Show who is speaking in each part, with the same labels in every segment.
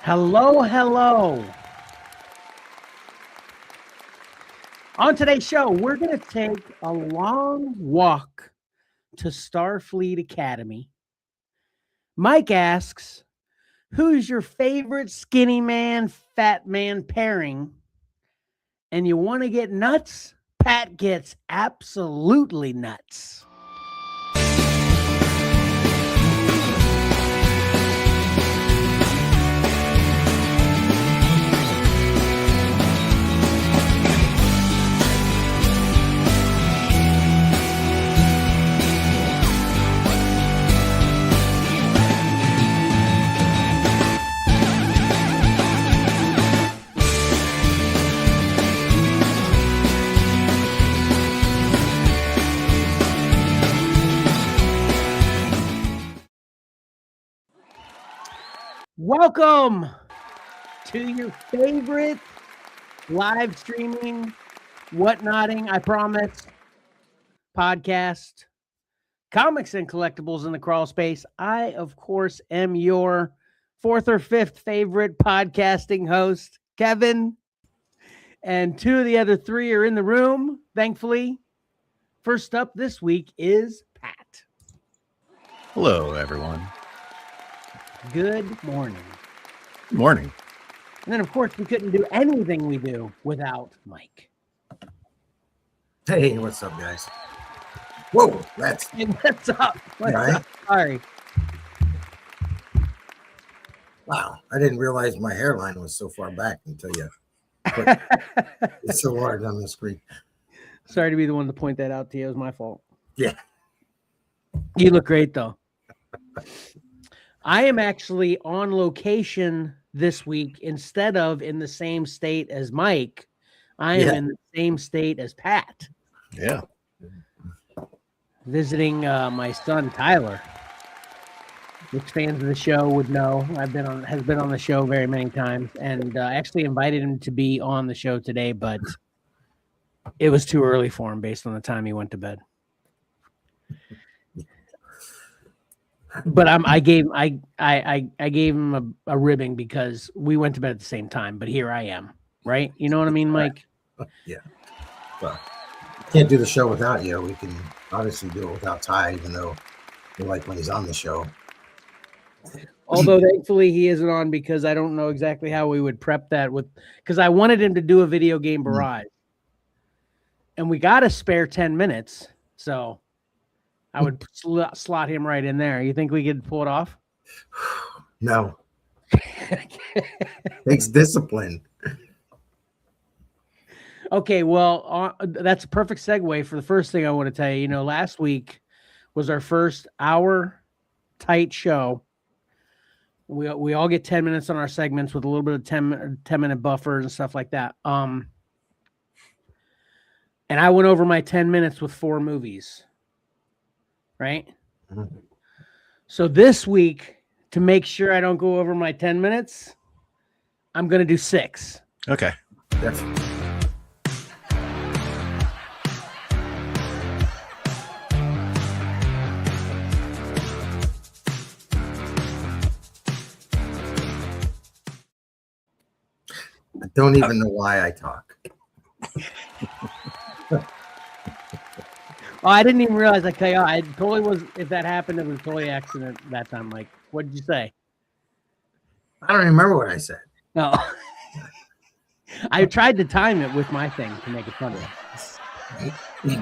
Speaker 1: Hello, hello. On today's show, we're going to take a long walk to Starfleet Academy. Mike asks, who's your favorite skinny man, fat man pairing? And you want to get nuts? Pat gets absolutely nuts. Welcome to your favorite live streaming, whatnotting, I promise, podcast, Comics and Collectibles in the Crawl Space. I, of course, am your fourth or fifth favorite podcasting host, Kevin. And two of the other three are in the room, thankfully. First up this week is Pat.
Speaker 2: Hello, everyone.
Speaker 1: Good morning.
Speaker 2: Good morning.
Speaker 1: And then, of course, we couldn't do anything we do without Mike.
Speaker 3: Hey, what's up, guys? Whoa, that's...
Speaker 1: Hey, what's up? What's
Speaker 3: right?
Speaker 1: up? Sorry.
Speaker 3: Wow, I didn't realize my hairline was so far back until you put it's so hard on the screen.
Speaker 1: Sorry to be the one to point that out to you. It was my fault.
Speaker 3: Yeah.
Speaker 1: You look great, though. I am actually on location this week instead of in the same state as Mike. I am in the same state as Pat.
Speaker 2: Yeah.
Speaker 1: Visiting my son Tyler, which fans of the show would know. Has been on the show very many times, and actually invited him to be on the show today, but it was too early for him based on the time he went to bed. But I gave him a ribbing because we went to bed at the same time. But here I am, right? You know what I mean, Mike?
Speaker 3: Yeah. Well, can't do the show without you. We can obviously do it without Ty, even though we like when he's on the show.
Speaker 1: Although thankfully he isn't on because I don't know exactly how we would prep that because I wanted him to do a video game barrage, and we got a spare 10 minutes, so I would slot him right in there. You think we could pull it off?
Speaker 3: No. Takes discipline.
Speaker 1: Okay, well, that's a perfect segue for the first thing I want to tell you. You know, last week was our first hour tight show. We all get 10 minutes on our segments with a little bit of 10-minute buffers and stuff like that. And I went over my 10 minutes with 4 movies. Right? Mm-hmm. So this week, to make sure I don't go over my 10 minutes, I'm going to do 6.
Speaker 2: Okay.
Speaker 3: Definitely. I don't even know why I talk.
Speaker 1: Oh, I didn't even realize I cut you off. I totally was. If that happened, it was totally accident that time. Like, what did you say?
Speaker 3: I don't remember what I said.
Speaker 1: No. I tried to time it with my thing to make it funny. All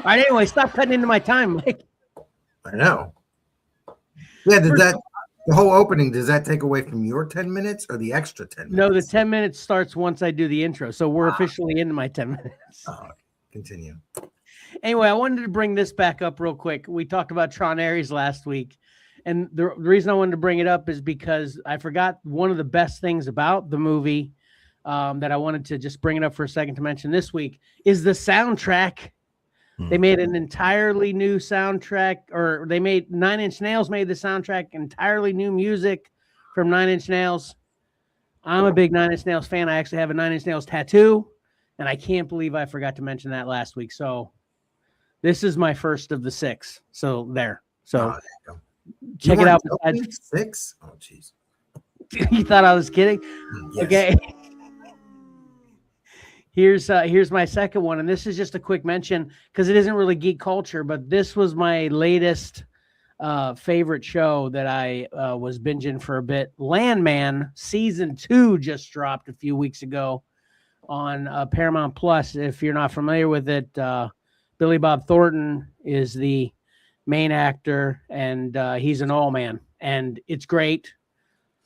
Speaker 1: right, anyway, stop cutting into my time, Mike.
Speaker 3: I know. Yeah, the whole opening, does that take away from your 10 minutes or the extra 10 minutes?
Speaker 1: No, the 10 minutes starts once I do the intro. So we're officially into my 10 minutes.
Speaker 3: Oh, continue.
Speaker 1: Anyway, I wanted to bring this back up real quick. We talked about Tron Ares last week. And the reason I wanted to bring it up is because I forgot one of the best things about the movie that I wanted to just bring it up for a second to mention this week is the soundtrack. They made an entirely new soundtrack, or they made Nine Inch Nails made the soundtrack, entirely new music from Nine Inch Nails. I'm a big Nine Inch Nails fan. I actually have a Nine Inch Nails tattoo, and I can't believe I forgot to mention that last week. So this is my first of the 6. So there. So check it out.
Speaker 3: 6? Oh, jeez.
Speaker 1: You thought I was kidding?
Speaker 3: Yes.
Speaker 1: Okay. Here's my second one, and this is just a quick mention because it isn't really geek culture, but this was my latest favorite show that I was binging for a bit. Landman season 2 just dropped a few weeks ago on Paramount Plus. If you're not familiar with it, Billy Bob Thornton is the main actor, and he's an all man, and it's great.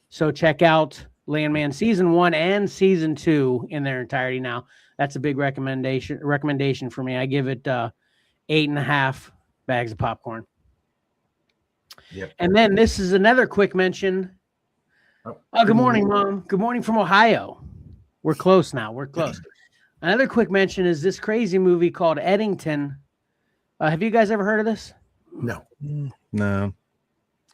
Speaker 1: So check out Landman season 1 and season 2 in their entirety. Now that's a big recommendation for me. I give it 8.5 bags of popcorn.
Speaker 3: Yep.
Speaker 1: And then this is another quick mention. Oh, good morning, Mom. Good morning from Ohio. We're close now. We're close. Another quick mention is this crazy movie called Eddington. Have you guys ever heard of this?
Speaker 3: No.
Speaker 2: No.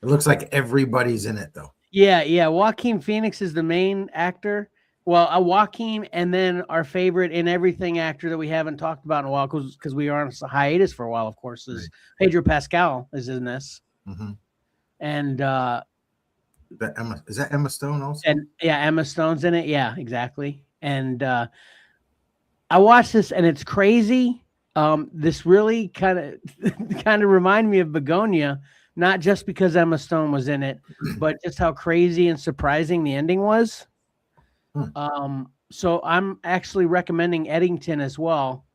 Speaker 3: It looks like everybody's in it, though.
Speaker 1: Yeah. Joaquin Phoenix is the main actor. Well, Joaquin, and then our favorite in everything actor that we haven't talked about in a while because we are on a hiatus for a while, of course, is Pedro Pascal is in this.
Speaker 3: Mm-hmm.
Speaker 1: And
Speaker 3: is that Emma Stone also?
Speaker 1: And yeah, Emma Stone's in it. Yeah, exactly. And I watched this, and it's crazy. This really kind of reminded me of Begonia, not just because Emma Stone was in it, but just how crazy and surprising the ending was. So I'm actually recommending Eddington as well.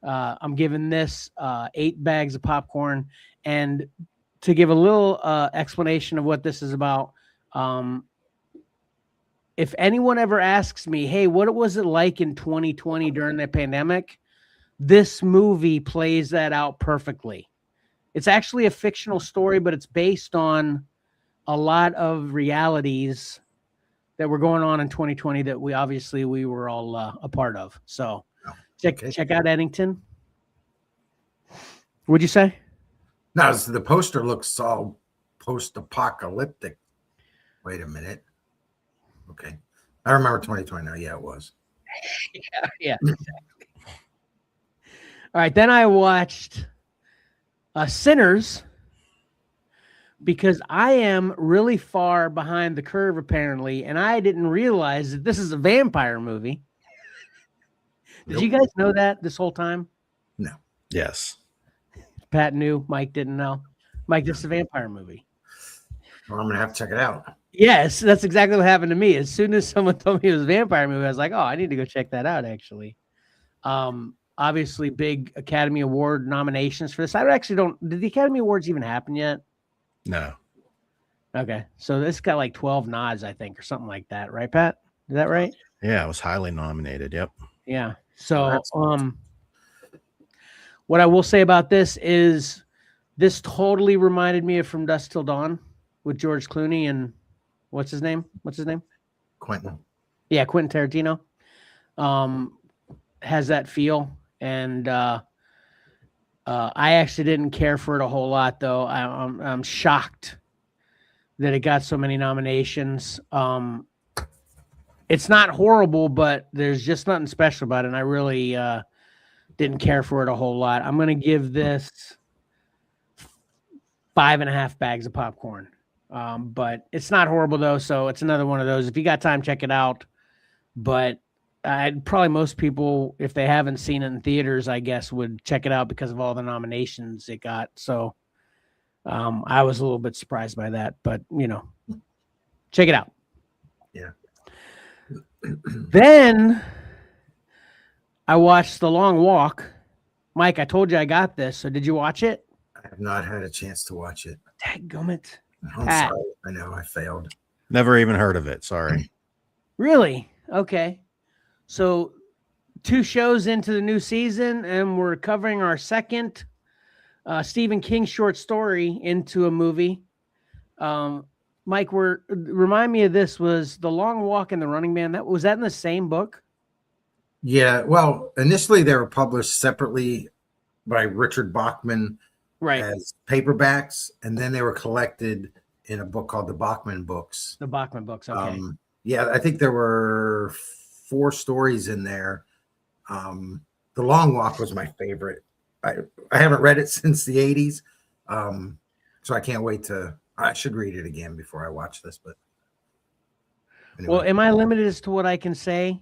Speaker 1: I'm giving this 8 bags of popcorn, and to give a little explanation of what this is about. If anyone ever asks me, hey, what was it like in 2020 during the pandemic? This movie plays that out perfectly. It's actually a fictional story, but it's based on a lot of realities that were going on in 2020 that we were all a part of. So check out Eddington. What'd you say?
Speaker 3: No, the poster looks all post-apocalyptic. Wait a minute. Okay. I remember 2020 now. Yeah, it was.
Speaker 1: Yeah, exactly. All right, then I watched Sinners because I am really far behind the curve, apparently, and I didn't realize that this is a vampire movie. Did you guys know that this whole time?
Speaker 3: No.
Speaker 2: Yes.
Speaker 1: Pat knew. Mike didn't know. Mike, this is a vampire movie.
Speaker 3: Well, I'm going to have to check it out.
Speaker 1: Yes, that's exactly what happened to me. As soon as someone told me it was a vampire movie, I was like, oh, I need to go check that out, actually. Obviously, big Academy Award nominations for this. I actually don't... Did the Academy Awards even happen yet?
Speaker 2: No.
Speaker 1: Okay, so this got like 12 nods, I think, or something like that. Right, Pat? Is that right?
Speaker 2: Yeah, it was highly nominated. Yep.
Speaker 1: Yeah. So, what I will say about this is this totally reminded me of From Dusk Till Dawn with George Clooney and what's his name?
Speaker 3: Quentin.
Speaker 1: Yeah, Quentin Tarantino. Has that feel, and I actually didn't care for it a whole lot, though. I'm shocked that it got so many nominations. It's not horrible, but there's just nothing special about it, and I really didn't care for it a whole lot. I'm going to give this 5.5 bags of popcorn. But it's not horrible, though, so it's another one of those. If you got time, check it out. But probably most people, if they haven't seen it in theaters, I guess, would check it out because of all the nominations it got. So I was a little bit surprised by that, but, check it out.
Speaker 3: Yeah.
Speaker 1: Then I watched The Long Walk. Mike, I told you I got this, so did you watch it?
Speaker 3: I have not had a chance to watch it.
Speaker 1: Dadgummit.
Speaker 3: I'm sorry. I know I failed.
Speaker 2: Never even heard of it. Sorry.
Speaker 1: Really? Okay. So 2 shows into the new season, and we're covering our second Stephen King short story into a movie. Mike, remind me of this. Was The Long Walk and The Running Man, was that in the same book?
Speaker 3: Yeah. Well, initially they were published separately by Richard Bachman as paperbacks, and then they were collected in a book called the Bachman Books.
Speaker 1: The Bachman Books, okay.
Speaker 3: Yeah, I think there were 4 stories in there. The Long Walk was my favorite. I haven't read it since the 80s, so I can't wait I should read it again before I watch this. But Anyway.
Speaker 1: Well, am I limited as to what I can say,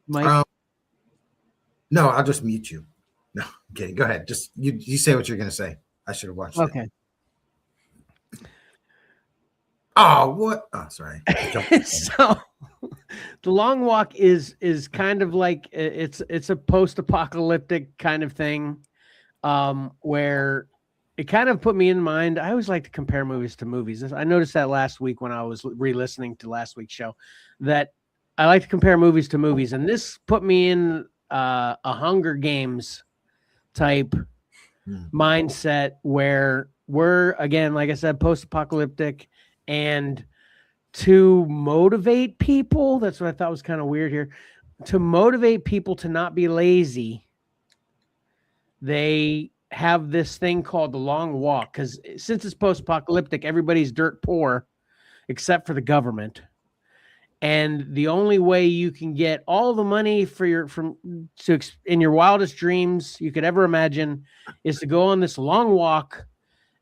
Speaker 1: Mike?
Speaker 3: No, I'll just mute you. No, I'm kidding. Go ahead. Just you say what you're going to say. I should have watched it.
Speaker 1: Okay.
Speaker 3: Oh, what? Oh, sorry.
Speaker 1: So the Long Walk is kind of like it's a post-apocalyptic kind of thing, where it kind of put me in mind. I always like to compare movies to movies. I noticed that last week when I was re-listening to last week's show, that I like to compare movies to movies, and this put me in a Hunger Games type mindset where we're, again, like I said, post-apocalyptic, and to motivate people, that's what I thought was kind of weird here, to motivate people to not be lazy, they have this thing called the Long Walk, because since it's post-apocalyptic, everybody's dirt poor except for the government. And the only way you can get all the money for in your wildest dreams you could ever imagine is to go on this long walk,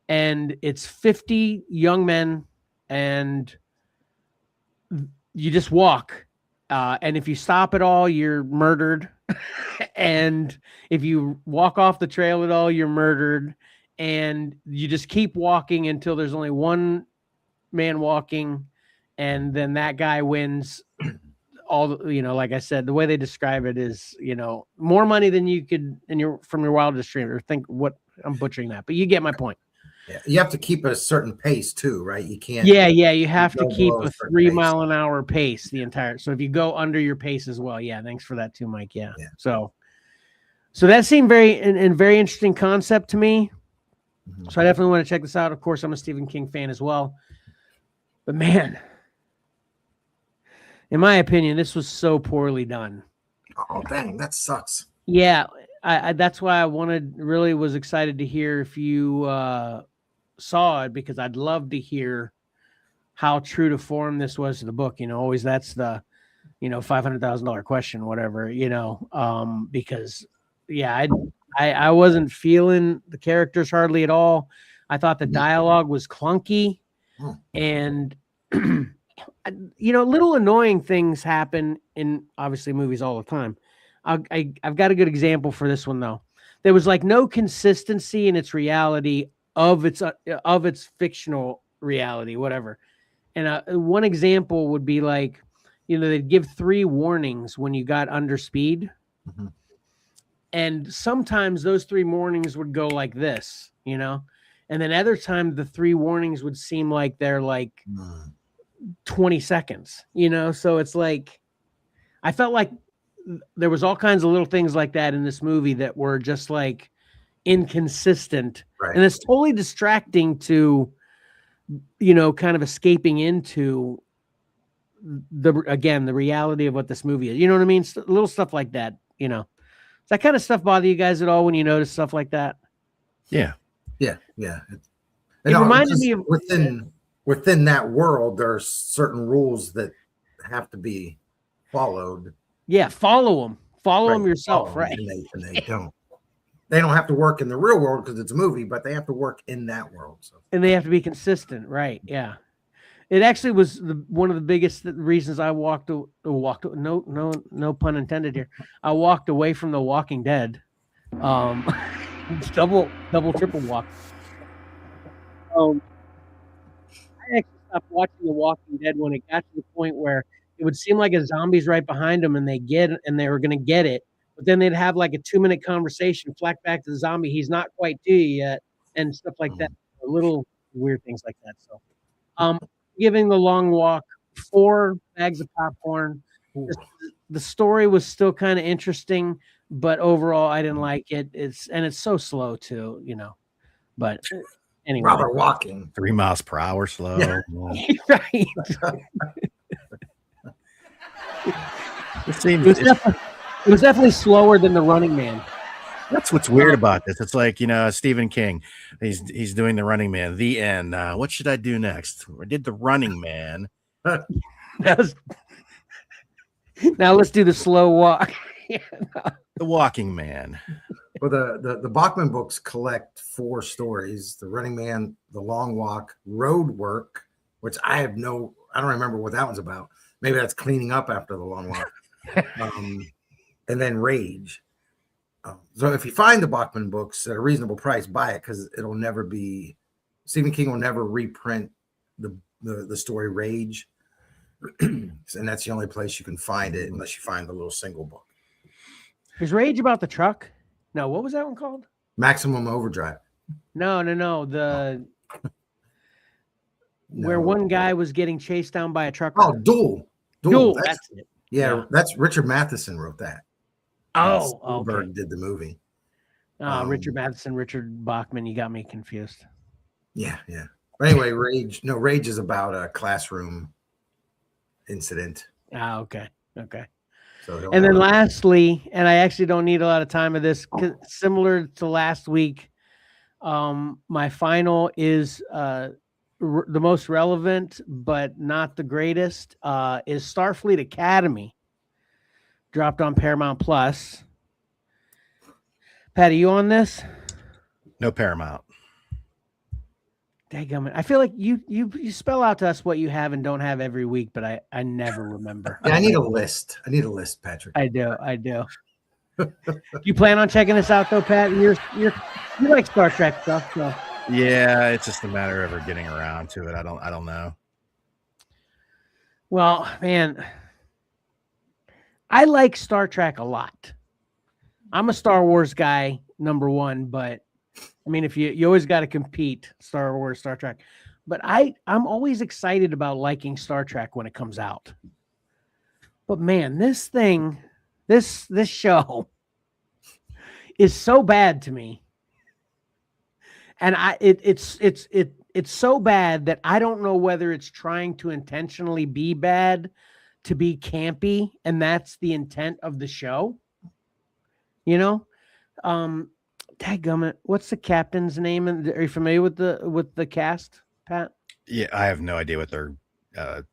Speaker 1: and it's 50 young men, and you just walk. And if you stop at all, you're murdered. And if you walk off the trail at all, you're murdered. And you just keep walking until there's only one man walking, and then that guy wins. Like I said, the way they describe it is, more money than you could from your wildest dream. Or think what I'm butchering that, but you get my point.
Speaker 3: Yeah, you have to keep a certain pace too, right? You can't.
Speaker 1: Yeah, you have to keep a 3 mile an hour pace the entire. So if you go under your pace as well, yeah. Thanks for that too, Mike. Yeah. So that seemed very interesting concept to me. Mm-hmm. So I definitely want to check this out. Of course, I'm a Stephen King fan as well. But man, in my opinion, this was so poorly done.
Speaker 3: Oh dang, that sucks.
Speaker 1: Yeah, I that's why I was excited to hear if you saw it, because I'd love to hear how true to form this was to the book. Always that's the $500,000 question, whatever. Because I wasn't feeling the characters hardly at all. I thought the dialogue was clunky, and little annoying things happen in obviously movies all the time. I've got a good example for this one though. There was like no consistency in its reality of its fictional reality, whatever. And one example would be like, they'd give 3 warnings when you got under speed. Mm-hmm. And sometimes those 3 warnings would go like this, and then other times the 3 warnings would seem like they're like 20 seconds, so it's like, I felt like there was all kinds of little things like that in this movie that were just like inconsistent, right. And it's totally distracting to, kind of escaping into the reality of what this movie is. You know what I mean? Little stuff like that, Does that kind of stuff bother you guys at all when you notice stuff like that?
Speaker 2: Yeah.
Speaker 3: It
Speaker 1: reminded me of
Speaker 3: within that world, there are certain rules that have to be followed.
Speaker 1: Yeah, follow them. Follow them yourself, right?
Speaker 3: And they don't. They don't have to work in the real world because it's a movie, but they have to work in that world. So.
Speaker 1: And they have to be consistent, right? Yeah. It actually was one of the biggest reasons I walked. No pun intended here. I walked away from The Walking Dead. Double, triple walk. I actually stopped watching The Walking Dead when it got to the point where it would seem like a zombie's right behind them, and they were going to get it, but then they'd have like a 2-minute conversation, flack back to the zombie. He's not quite to you yet, and stuff like that. Little weird things like that. So, giving The Long Walk 4 bags of popcorn. The story was still kind of interesting, but overall, I didn't like it. It's so slow too, But anyway,
Speaker 3: rather walking
Speaker 2: 3 miles per hour slow.
Speaker 1: Right. It was definitely slower than The Running Man.
Speaker 2: That's what's weird about this. It's like, Stephen King, he's doing The Running Man. The end. What should I do next? I did The Running Man.
Speaker 1: Now let's do the slow walk.
Speaker 2: The Walking Man.
Speaker 3: Well, the Bachman books collect 4 stories: The Running Man, The Long Walk, Road Work, which I don't remember what that one's about. Maybe that's cleaning up after the long walk. And then Rage. So if you find the Bachman books at a reasonable price, buy it, because it'll never be, Stephen King will never reprint the story Rage. And that's the only place you can find it unless you find the little single book.
Speaker 1: Is Rage about the truck? No, what was that one called?
Speaker 3: Maximum Overdrive.
Speaker 1: No. Where one guy was getting chased down by a truck.
Speaker 3: Oh, Duel.
Speaker 1: That's it.
Speaker 3: Yeah, that's Richard Matheson wrote that.
Speaker 1: Oh,
Speaker 3: Spielberg did the movie.
Speaker 1: Richard Matheson, Richard Bachman. You got me confused.
Speaker 3: Yeah. But anyway, Rage is about a classroom incident.
Speaker 1: Okay.
Speaker 3: So
Speaker 1: and then lastly, and I actually don't need a lot of time of this, similar to last week, my final is the most relevant, but not the greatest, is Starfleet Academy. Dropped on Paramount Plus. Pat, are you on this?
Speaker 2: No Paramount.
Speaker 1: Dadgummit. I feel like you spell out to us what you have and don't have every week, but I never remember.
Speaker 3: Yeah, I need a list. Patrick.
Speaker 1: I do. You plan on checking this out though, Pat? You like Star Trek stuff, so.
Speaker 2: Yeah, it's just a matter of ever getting around to it. I don't know.
Speaker 1: Well, man, I like Star Trek a lot. I'm a Star Wars guy, number one, but I mean, if you always got to compete, Star Wars, Star Trek. But I'm always excited about liking Star Trek when it comes out. But man, this show is so bad to me. And it's so bad that I don't know whether it's trying to intentionally be bad to be campy, and that's the intent of the show. You know? Dadgummit, what's the captain's name? And are you familiar with the cast, Pat?
Speaker 2: Yeah, I have no idea what their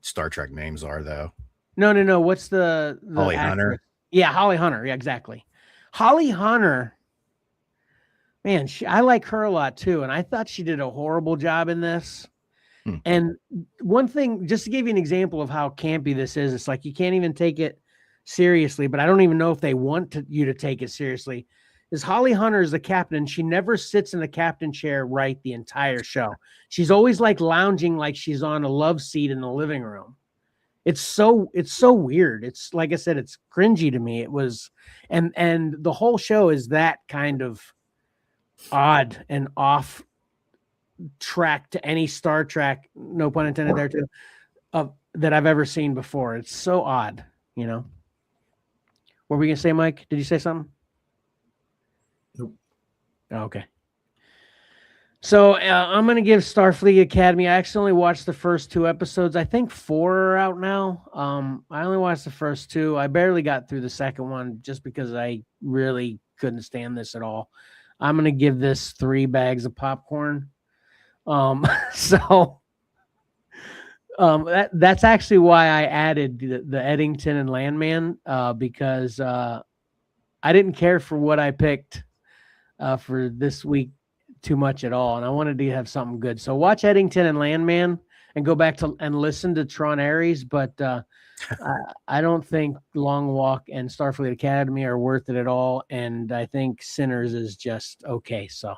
Speaker 2: Star Trek names are, though.
Speaker 1: No. What's the
Speaker 2: Holly
Speaker 1: actress?
Speaker 2: Hunter?
Speaker 1: Yeah, Holly Hunter. Yeah, exactly. Holly Hunter. Man, I like her a lot too, and I thought she did a horrible job in this. And one thing, just to give you an example of how campy this is, it's like you can't even take it seriously. But I don't even know if they want you to take it seriously. Is Holly Hunter is the captain. She never sits in the captain chair right the entire show. She's always like lounging like she's on a love seat in the living room. It's so weird. It's like I said, it's cringy to me. It was, and the whole show is that kind of odd and off track to any Star Trek, no pun intended there too, that I've ever seen before. It's so odd, you know. What were we gonna say, Mike? Did you say something?
Speaker 3: Nope.
Speaker 1: Okay. So I'm going to give Starfleet Academy. I actually only watched the first 2 episodes. I think 4 are out now. I only watched the first 2. I barely got through the second one just because I really couldn't stand this at all. I'm going to give this 3 bags of popcorn. That's actually why I added the Eddington and Landman, because I didn't care for what I picked for this week too much at all, and I wanted to have something good. So watch Eddington and Landman and go back to and listen to Tron Ares, but I don't think Long Walk and Starfleet Academy are worth it at all, and I think Sinners is just okay. So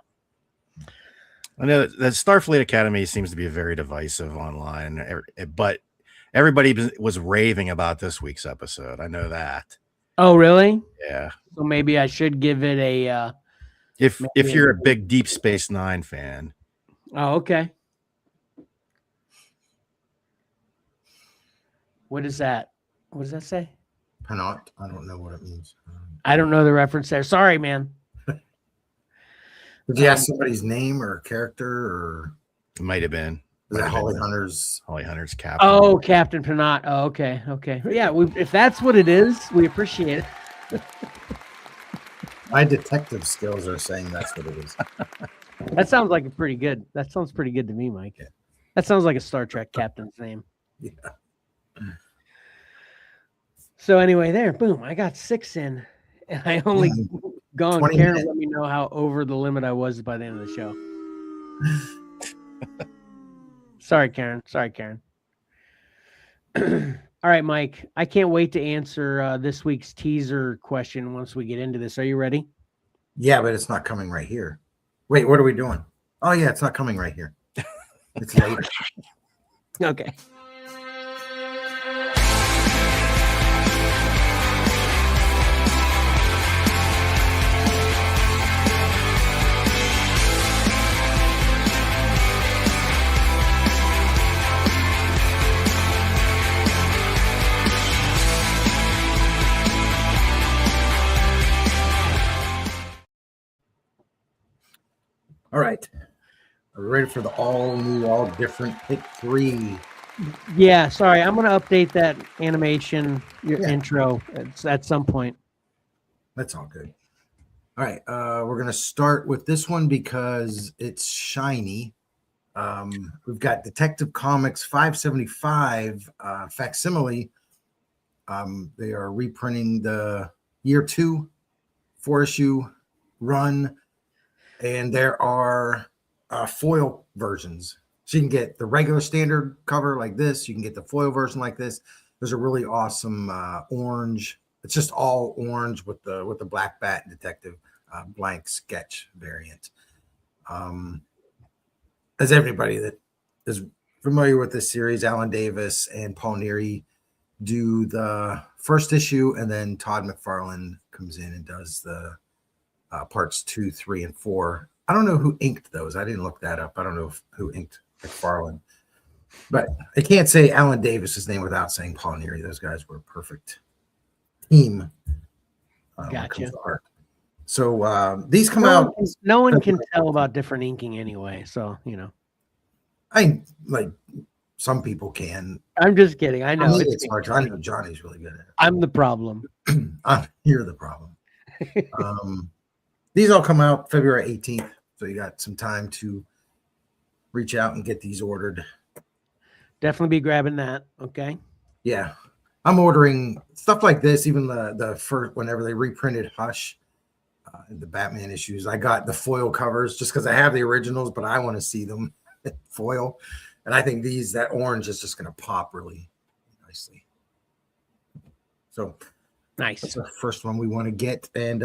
Speaker 2: I know that Starfleet Academy seems to be very divisive online, but everybody was raving about this week's episode. I know that.
Speaker 1: Oh, really?
Speaker 2: Yeah.
Speaker 1: So maybe I should give it a
Speaker 2: if you're a big Deep Space Nine fan.
Speaker 1: Oh, okay. What is that? What does that say?
Speaker 3: Penot. I don't know what it means.
Speaker 1: I don't know the reference there. Sorry, man.
Speaker 3: Did you ask somebody's name or character, or
Speaker 2: it might have been?
Speaker 3: Is that Holly Hunter's captain?
Speaker 1: Oh, Captain Penot. Oh, okay. Yeah, if that's what it is, we appreciate it.
Speaker 3: My detective skills are saying that's what it is.
Speaker 1: That sounds like pretty good. That sounds pretty good to me, Mike. Yeah. That sounds like a Star Trek captain's name.
Speaker 3: Yeah.
Speaker 1: So anyway, there, boom, I got 6 in, and I only gone. Karen, let me know how over the limit I was by the end of the show. Sorry, Karen. All right, Mike. I can't wait to answer this week's teaser question once we get into this. Are you ready?
Speaker 3: Yeah, but it's not coming right here. Wait, what are we doing? Oh, yeah, it's not coming right here. It's later.
Speaker 1: Okay.
Speaker 3: All right. Are we ready for the all new, all different pick 3?
Speaker 1: Yeah, sorry. I'm going to update that animation intro at some point.
Speaker 3: That's all good. All right. We're going to start with this one because it's shiny. We've got Detective Comics 575 facsimile. They are reprinting the year 2 4-issue run, and there are foil versions. So you can get the regular standard cover like this. You can get the foil version like this. There's a really awesome orange. It's just all orange with the black bat detective blank sketch variant. As everybody that is familiar with this series, Alan Davis and Paul Neary do the first issue, and then Todd McFarlane comes in and does the parts 2, 3, and 4. I don't know who inked those. I didn't look that up. I don't know who inked McFarlane. But I can't say Alan Davis's name without saying Paul Neary. Those guys were a perfect team.
Speaker 1: Gotcha.
Speaker 3: Art. So these come out.
Speaker 1: No one can tell about different inking anyway. So,
Speaker 3: I like some people can.
Speaker 1: I'm just kidding. I know
Speaker 3: it's hard. I know Johnny's really good at it.
Speaker 1: I'm the problem.
Speaker 3: You're the problem. These all come out February 18th. So you got some time to reach out and get these ordered.
Speaker 1: Definitely be grabbing that. Okay.
Speaker 3: Yeah. I'm ordering stuff like this. Even the first, whenever they reprinted Hush, the Batman issues, I got the foil covers just because I have the originals, but I want to see them foil. And I think that orange is just going to pop really nicely. So
Speaker 1: nice.
Speaker 3: That's the first one we want to get. And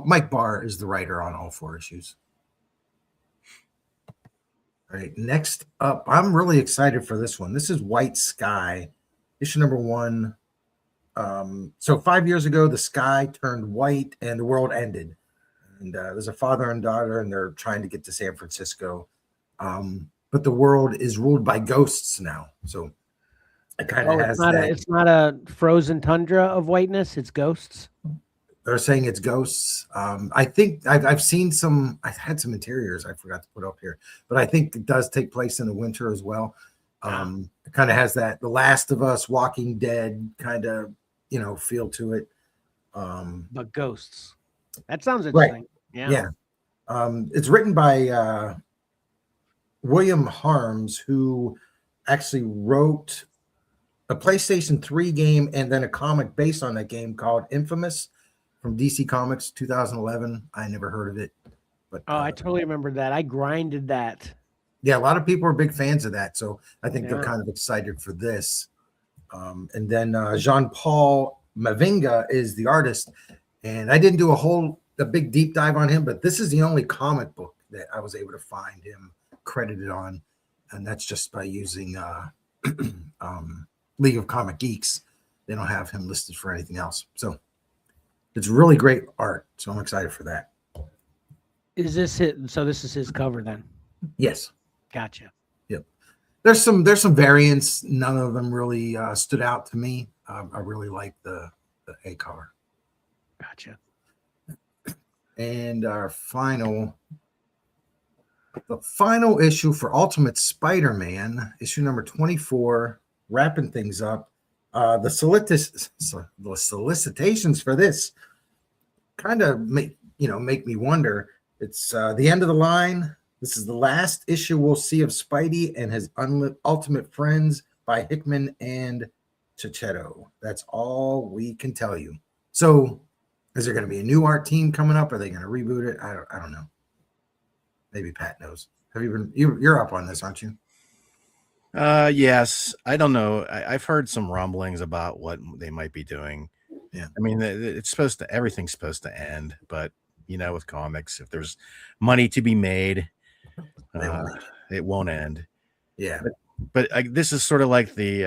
Speaker 3: Mike Barr is the writer on all 4 issues. All right, next up, I'm really excited for this one. This is White Sky, issue number 1. So 5 years ago, the sky turned white and the world ended. And there's a father and daughter, and they're trying to get to San Francisco. But the world is ruled by ghosts now. So it kind of has that.
Speaker 1: It's not a frozen tundra of whiteness. It's ghosts.
Speaker 3: They're saying it's ghosts. I think I've seen some. I had some interiors I forgot to put up here, but I think it does take place in the winter as well. It kind of has that The Last of Us, Walking Dead kind of feel to it.
Speaker 1: But ghosts. That sounds interesting. Right.
Speaker 3: Yeah. It's written by William Harms, who actually wrote a PlayStation 3 game and then a comic based on that game called Infamous from DC Comics 2011. I never heard of it. But
Speaker 1: I totally remember that. I grinded that.
Speaker 3: Yeah, a lot of people are big fans of that. So I think they're kind of excited for this. And then Jean-Paul Mavinga is the artist. And I didn't do a big deep dive on him, but this is the only comic book that I was able to find him credited on. And that's just by using League of Comic Geeks. They don't have him listed for anything else. So it's really great art. So I'm excited for that.
Speaker 1: Is this it? So this is his cover then?
Speaker 3: Yes.
Speaker 1: Gotcha.
Speaker 3: Yep. There's some variants. None of them really stood out to me. I really like the A cover.
Speaker 1: Gotcha.
Speaker 3: And our final issue for Ultimate Spider-Man, issue number 24, wrapping things up. The solicitations for this kind of make me wonder. It's the end of the line. This is the last issue we'll see of Spidey and his ultimate friends by Hickman and Checchetto. That's all we can tell you. So is there going to be a new art team coming up? Are they going to reboot it? I don't know. Maybe Pat knows. Have you been? You're up on this, aren't you?
Speaker 2: Yes. I don't know. I've heard some rumblings about what they might be doing.
Speaker 3: Yeah.
Speaker 2: I mean, everything's supposed to end, but with comics, if there's money to be made, it won't end.
Speaker 3: Yeah.
Speaker 2: But this is sort of like the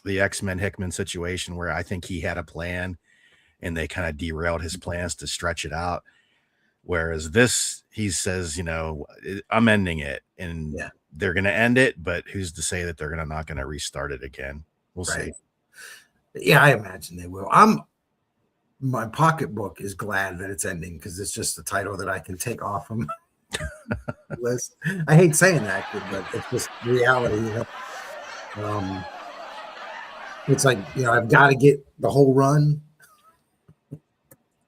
Speaker 2: X-Men Hickman situation where I think he had a plan and they kind of derailed his plans to stretch it out. Whereas this, he says, I'm ending it, and they're going to end it, but who's to say that they're not going to restart it again? We'll see.
Speaker 3: Yeah, I imagine they will. My pocketbook is glad that it's ending because it's just the title that I can take off from the list. I hate saying that, but it's just reality. It's like I've got to get the whole run.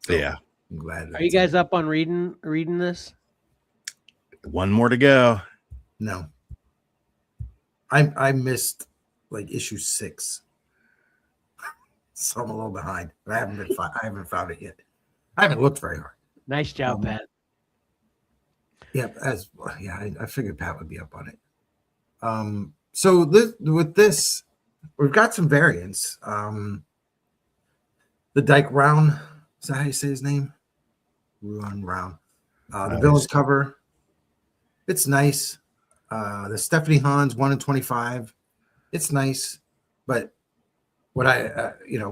Speaker 2: So yeah,
Speaker 3: I'm glad.
Speaker 1: Are you guys up on reading this?
Speaker 2: One more to go.
Speaker 3: No, I missed like issue 6. So I'm a little behind, but I haven't found it yet. I haven't looked very hard.
Speaker 1: Nice job, Pat.
Speaker 3: Yeah, I figured Pat would be up on it. So with this, we've got some variants. The Dyke Round, is that how you say his name? Ruan Round. The villain's cover, it's nice. The Stephanie Hans 1 in 25, it's nice, but what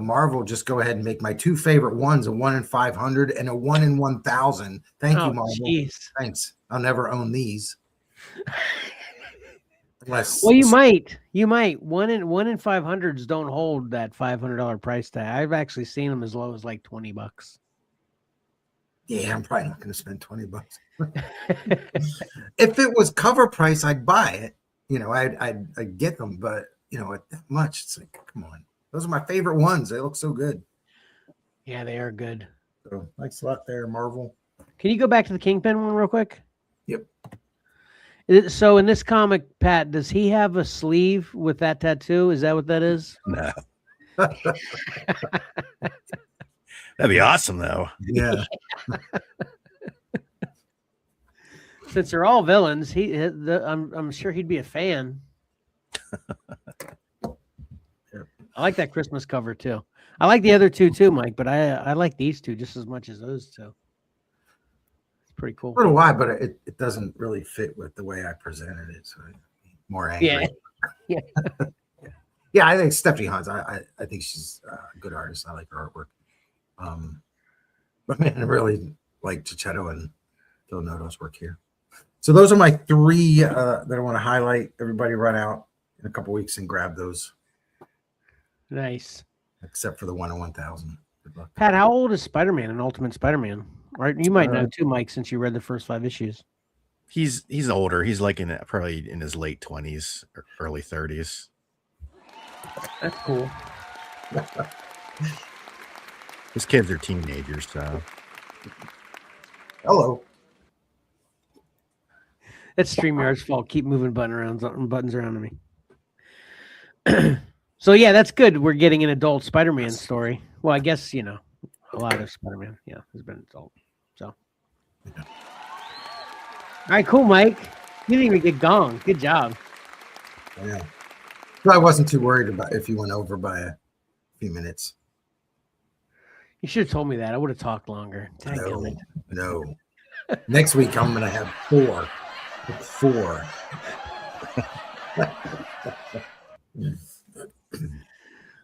Speaker 3: Marvel just go ahead and make my 2 favorite ones, a 1 in 500 and a 1 in 1,000. Thank you, Marvel. Geez. Thanks. I'll never own these.
Speaker 1: Well, you might. 1 in 500s don't hold that $500 price tag. I've actually seen them as low as like $20.
Speaker 3: Yeah, I'm probably not going to spend $20. If it was cover price, I'd buy it. I'd get them, but at that much, it's like, come on. Those are my favorite ones. They look so good.
Speaker 1: Yeah, they are good.
Speaker 3: So thanks a lot there, Marvel.
Speaker 1: Can you go back to the Kingpin one real quick?
Speaker 3: Yep.
Speaker 1: So in this comic, Pat, does he have a sleeve with that tattoo? Is that what that is?
Speaker 2: No. That'd be awesome, though.
Speaker 3: Yeah.
Speaker 1: Since they're all villains, I'm sure he'd be a fan. I like that Christmas cover too. I like the other two too, Mike, but I like these two just as much as those two. It's pretty cool.
Speaker 3: I don't know why, but it doesn't really fit with the way I presented it. So more angry.
Speaker 1: Yeah.
Speaker 3: Yeah, I think Stephanie Hans. I think she's a good artist. I like her artwork. But man, I really like Chichetto and Phil Noto's work here. So those are my 3 that I want to highlight. Everybody run out in a couple weeks and grab those.
Speaker 1: Nice.
Speaker 3: Except for the 1 in 1,000. Good luck.
Speaker 1: Pat, how old is Spider-Man and Ultimate Spider-Man? Right, you might know too, Mike, since you read the first 5 issues.
Speaker 2: He's older. He's like probably in his late 20s or early 30s.
Speaker 1: That's cool.
Speaker 2: His kids are teenagers, so.
Speaker 3: Hello.
Speaker 1: That's StreamYard's fault. Keep moving buttons around to me. So yeah, that's good. We're getting an adult Spider-Man story. Well, I guess a lot of Spider-Man, has been adult. So, all right, cool, Mike. You didn't even get gonged. Good job.
Speaker 3: Yeah, so I wasn't too worried about if you went over by a few minutes.
Speaker 1: You should have told me that. I would have talked longer.
Speaker 3: No. Next week I'm gonna have 4. 4.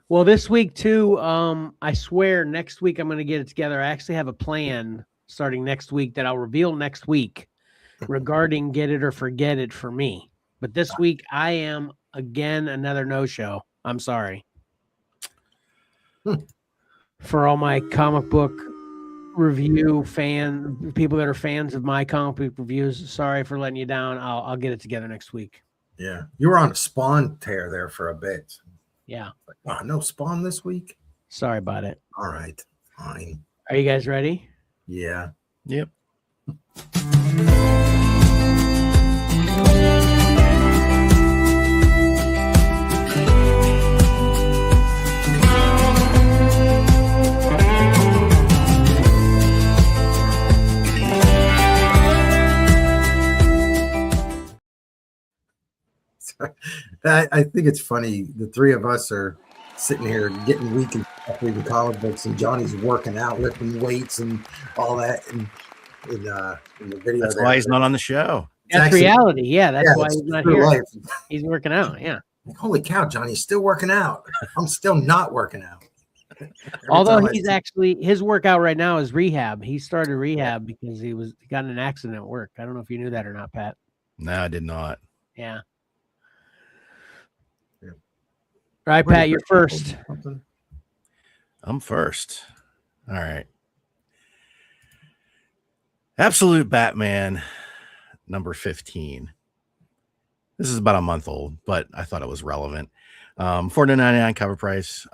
Speaker 1: Well, this week too, I swear next week I'm going to get it together. I actually have a plan starting next week that I'll reveal next week regarding Get It or Forget It for me. But this week I am again another no-show. I'm sorry. For all my comic book review people that are fans of my comic book reviews, sorry for letting you down. I'll get it together next week.
Speaker 3: Yeah, you were on a Spawn tear there for a bit.
Speaker 1: Yeah.
Speaker 3: Wow, no Spawn this week?
Speaker 1: Sorry about it.
Speaker 3: All right, fine.
Speaker 1: Are you guys ready?
Speaker 3: Yeah.
Speaker 2: Yep.
Speaker 3: I think it's funny. The three of us are sitting here getting weekly stuff, reading comic books, and Johnny's working out, lifting weights, and all that. And in the video,
Speaker 2: That's why he's not on the show.
Speaker 1: That's
Speaker 3: actually
Speaker 1: reality. Yeah, that's why
Speaker 3: it's
Speaker 1: he's not
Speaker 3: true
Speaker 1: here.
Speaker 3: life.
Speaker 1: He's working out. Yeah.
Speaker 3: Like, holy cow, Johnny's still working out. I'm still not working out.
Speaker 1: Although he's actually, his workout right now is rehab. He started rehab because he got in an accident at work. I don't know if you knew that or not, Pat.
Speaker 2: No, I did not.
Speaker 1: Yeah. All right, Pat, you're first.
Speaker 2: I'm first. All right. Absolute Batman number 15. This is about a month old, but I thought it was relevant. $4.99 cover price.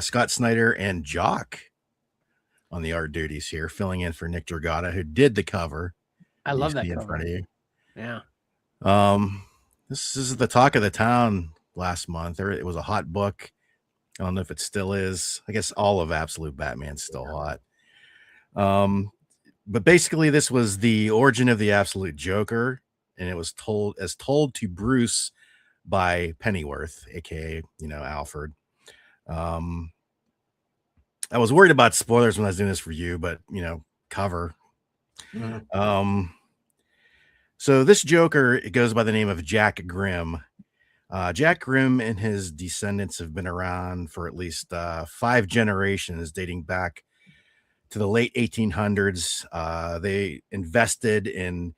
Speaker 2: Scott Snyder and Jock on the art duties here, filling in for Nick Dragata, who did the cover.
Speaker 1: I love that
Speaker 2: in
Speaker 1: cover.
Speaker 2: front of you.
Speaker 1: Yeah.
Speaker 2: This is the talk of the town last month. It was a hot book. I don't know if it still is. I guess all of Absolute Batman's still hot. But basically, this was the origin of the Absolute Joker, and it was told to Bruce by Pennyworth, aka Alfred. I was worried about spoilers when I was doing this review, but cover. Mm-hmm. So this Joker, it goes by the name of Jack Grimm. Jack Grimm and his descendants have been around for at least 5 generations, dating back to the late 1800s. They invested in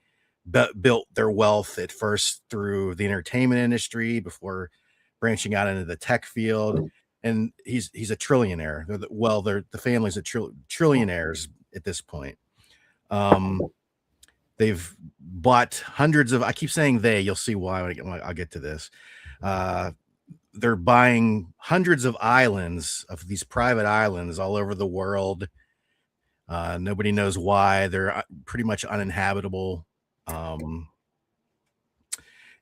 Speaker 2: built their wealth at first through the entertainment industry before branching out into the tech field. And he's a trillionaire. The family's a trillionaires at this point. They've bought hundreds of, I keep saying they, you'll see why when I'll get to this. They're buying hundreds of islands, of these private islands all over the world. Nobody knows why. They're pretty much uninhabitable. And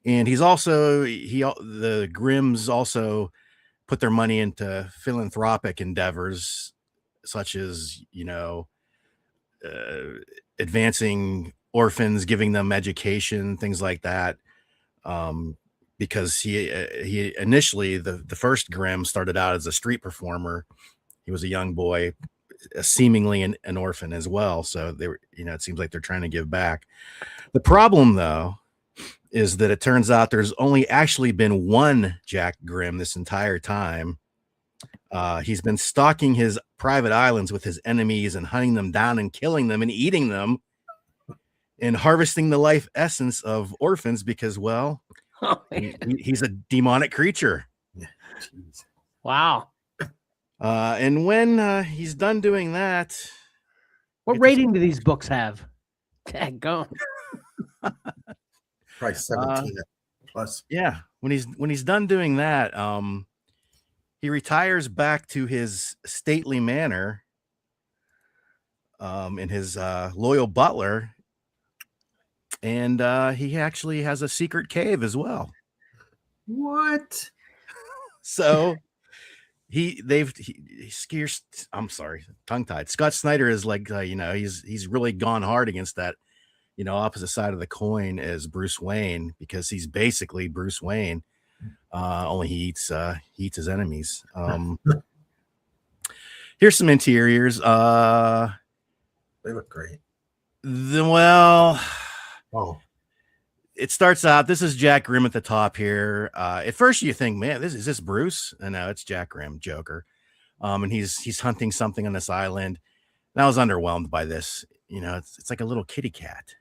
Speaker 2: the Grimms also put their money into philanthropic endeavors, such as, advancing orphans, giving them education, things like that. Because he initially, the first Grimm started out as a street performer. He was a young boy, seemingly an orphan as well. So they were, it seems like they're trying to give back. The problem, though, is that it turns out there's only actually been one Jack Grimm this entire time. He's been stalking his private islands with his enemies and hunting them down and killing them and eating them and harvesting the life essence of orphans because, well, he's a demonic creature.
Speaker 1: Wow.
Speaker 2: And when he's done doing that,
Speaker 1: what rating do these books have? Go.
Speaker 3: Probably 17 plus.
Speaker 2: Yeah, when he's done doing that, he retires back to his stately manor, in his loyal butler, and he actually has a secret cave as well.
Speaker 3: What?
Speaker 2: So I'm sorry, tongue-tied. Scott Snyder is like, he's really gone hard against that, opposite side of the coin as Bruce Wayne, because he's basically Bruce Wayne. Only he eats his enemies. Here's some interiors.
Speaker 3: They look great.
Speaker 2: It starts out, this is Jack Grimm at the top here. At first you think, man, is this Bruce? And no, it's Jack Grimm, Joker. And he's hunting something on this island. And I was underwhelmed by this. It's like a little kitty cat.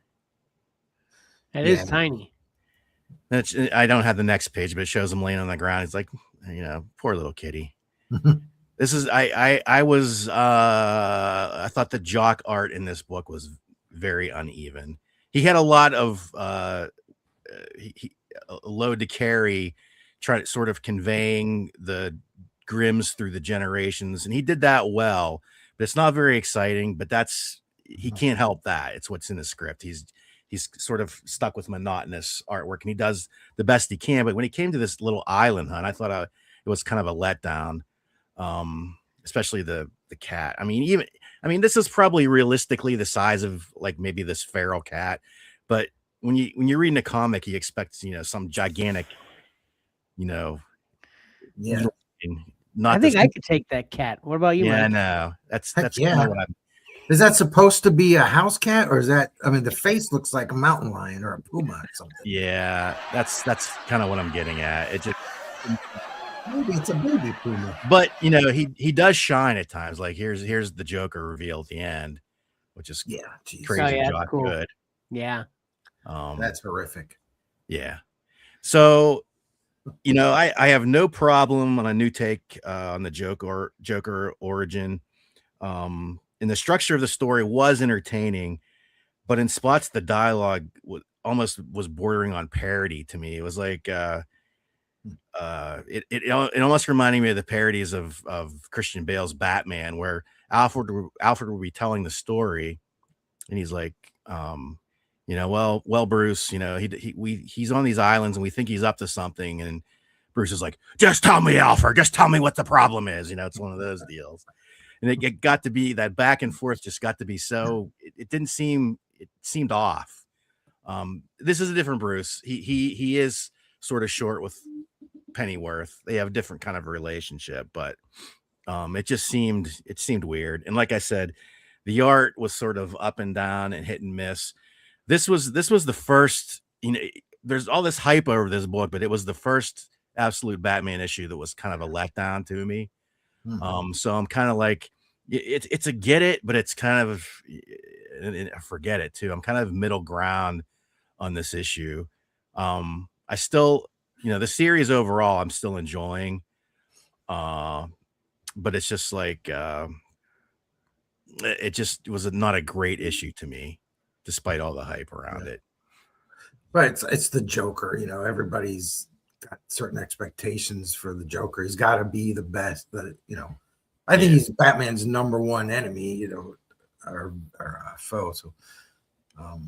Speaker 1: It is tiny.
Speaker 2: I don't have the next page, but it shows him laying on the ground. It's like, poor little kitty. This is, I thought the Jock art in this book was very uneven. He had a lot of load to carry, sort of conveying the Grimms through the generations, and he did that well. But it's not very exciting. But he can't help that. It's what's in the script. He's sort of stuck with monotonous artwork, and he does the best he can. But when he came to this little island hunt, I thought it was kind of a letdown, especially the cat. I mean, this is probably realistically the size of like maybe this feral cat, but when you're reading a comic, you expect some gigantic
Speaker 3: Yeah.
Speaker 1: I think I could take that cat. What about you, Mike?
Speaker 2: No, that's
Speaker 3: Heck
Speaker 2: kind of what I'm.
Speaker 3: Is that supposed to be a house cat, or is that? I mean, the face looks like a mountain lion or a puma or something.
Speaker 2: Yeah, that's kind of what I'm getting at. It just
Speaker 3: maybe it's a baby puma,
Speaker 2: but he does shine at times. Like here's the Joker reveal at the end, which is crazy.
Speaker 1: Cool.
Speaker 2: Good.
Speaker 1: Yeah,
Speaker 3: that's horrific.
Speaker 2: Yeah, so I have no problem on a new take on the Joker origin. And the structure of the story was entertaining, but in spots the dialogue almost was bordering on parody to me. It was like it almost reminded me of the parodies of Christian Bale's Batman, where Alfred would be telling the story, and he's like, well, Bruce, he's on these islands and we think he's up to something, and Bruce is like, just tell me, Alfred, just tell me what the problem is. It's one of those deals. And it got to be that back and forth just got to be so it seemed off. This is a different Bruce. He is sort of short with Pennyworth. They have a different kind of relationship, but it seemed weird. And like I said, the art was sort of up and down and hit and miss. This was the first, there's all this hype over this book, but it was the first absolute Batman issue that was kind of a letdown to me. So I'm kind of like, it's a get it, but it's kind of forget it too. I'm kind of middle ground on this issue. I still, the series overall, I'm still enjoying. But it's just like, it just was not a great issue to me, despite all the hype around it.
Speaker 3: Right. It's the Joker. Everybody's got certain expectations for the Joker. He's got to be the best. I think he's Batman's number one enemy. Or foe. So, a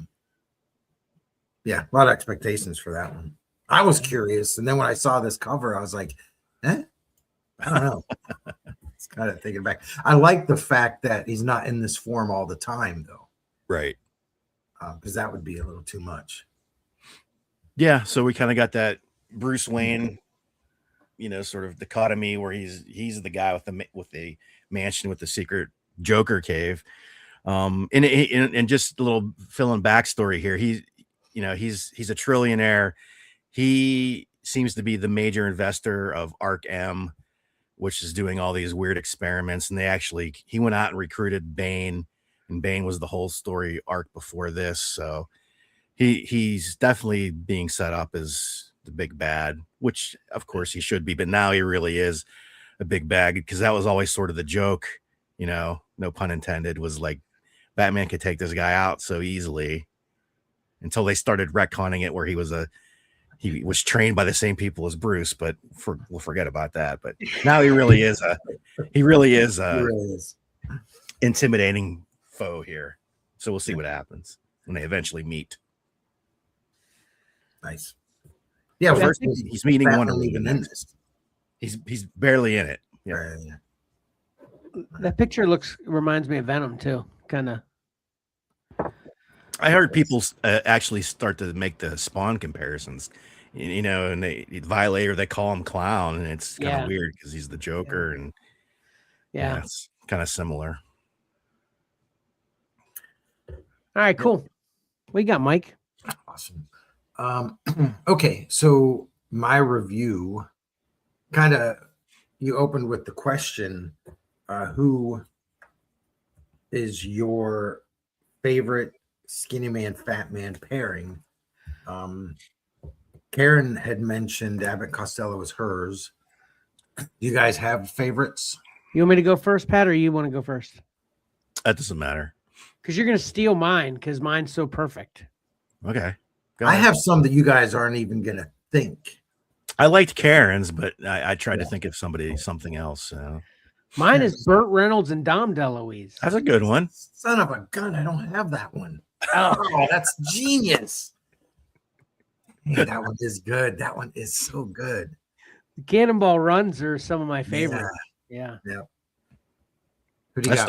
Speaker 3: lot of expectations for that one. I was curious, and then when I saw this cover, I was like, I don't know. It's kind of thinking back. I like the fact that he's not in this form all the time, though.
Speaker 2: Right.
Speaker 3: Because that would be a little too much.
Speaker 2: Yeah. So we kind of got that Bruce Wayne, sort of dichotomy where he's the guy with the mansion with the secret Joker cave. And just a little fill-in backstory here. He's a trillionaire. He seems to be the major investor of Arc M, which is doing all these weird experiments. And he went out and recruited Bane, and Bane was the whole story arc before this. So he's definitely being set up as the big bad, which of course he should be, but now he really is a big bad, because that was always sort of the joke, no pun intended, was like Batman could take this guy out so easily, until they started retconning it where he was trained by the same people as Bruce, but we'll forget about that. But now he really is intimidating foe here. So we'll see what happens when they eventually meet.
Speaker 3: Nice.
Speaker 2: Yeah, first he's meeting Wonder Woman. He's barely in it. Yeah.
Speaker 1: That picture reminds me of Venom too, kind of.
Speaker 2: I heard people actually start to make the Spawn comparisons, and they Violator, they call him Clown, and it's kind of weird because he's the Joker, and it's kind of similar.
Speaker 1: All right, cool. What you got, Mike?
Speaker 3: Awesome. Okay, so my review, you opened with the question, who is your favorite Skinny Man, Fat Man pairing? Karen had mentioned Abbott Costello was hers. You guys have favorites?
Speaker 1: You want me to go first, Pat, or you want to go first?
Speaker 2: That doesn't matter.
Speaker 1: Because you're going to steal mine, because mine's so perfect.
Speaker 2: Okay.
Speaker 3: I have some that you guys aren't even going to think.
Speaker 2: I liked Karen's, but I tried to think of something else. So.
Speaker 1: Mine is Burt Reynolds and Dom DeLuise.
Speaker 2: That's a good one.
Speaker 3: Son of a gun, I don't have that one. Oh, that's genius. Hey, that one is good. That one is so good.
Speaker 1: The Cannonball runs are some of my favorites. Yeah.
Speaker 3: Who do you got?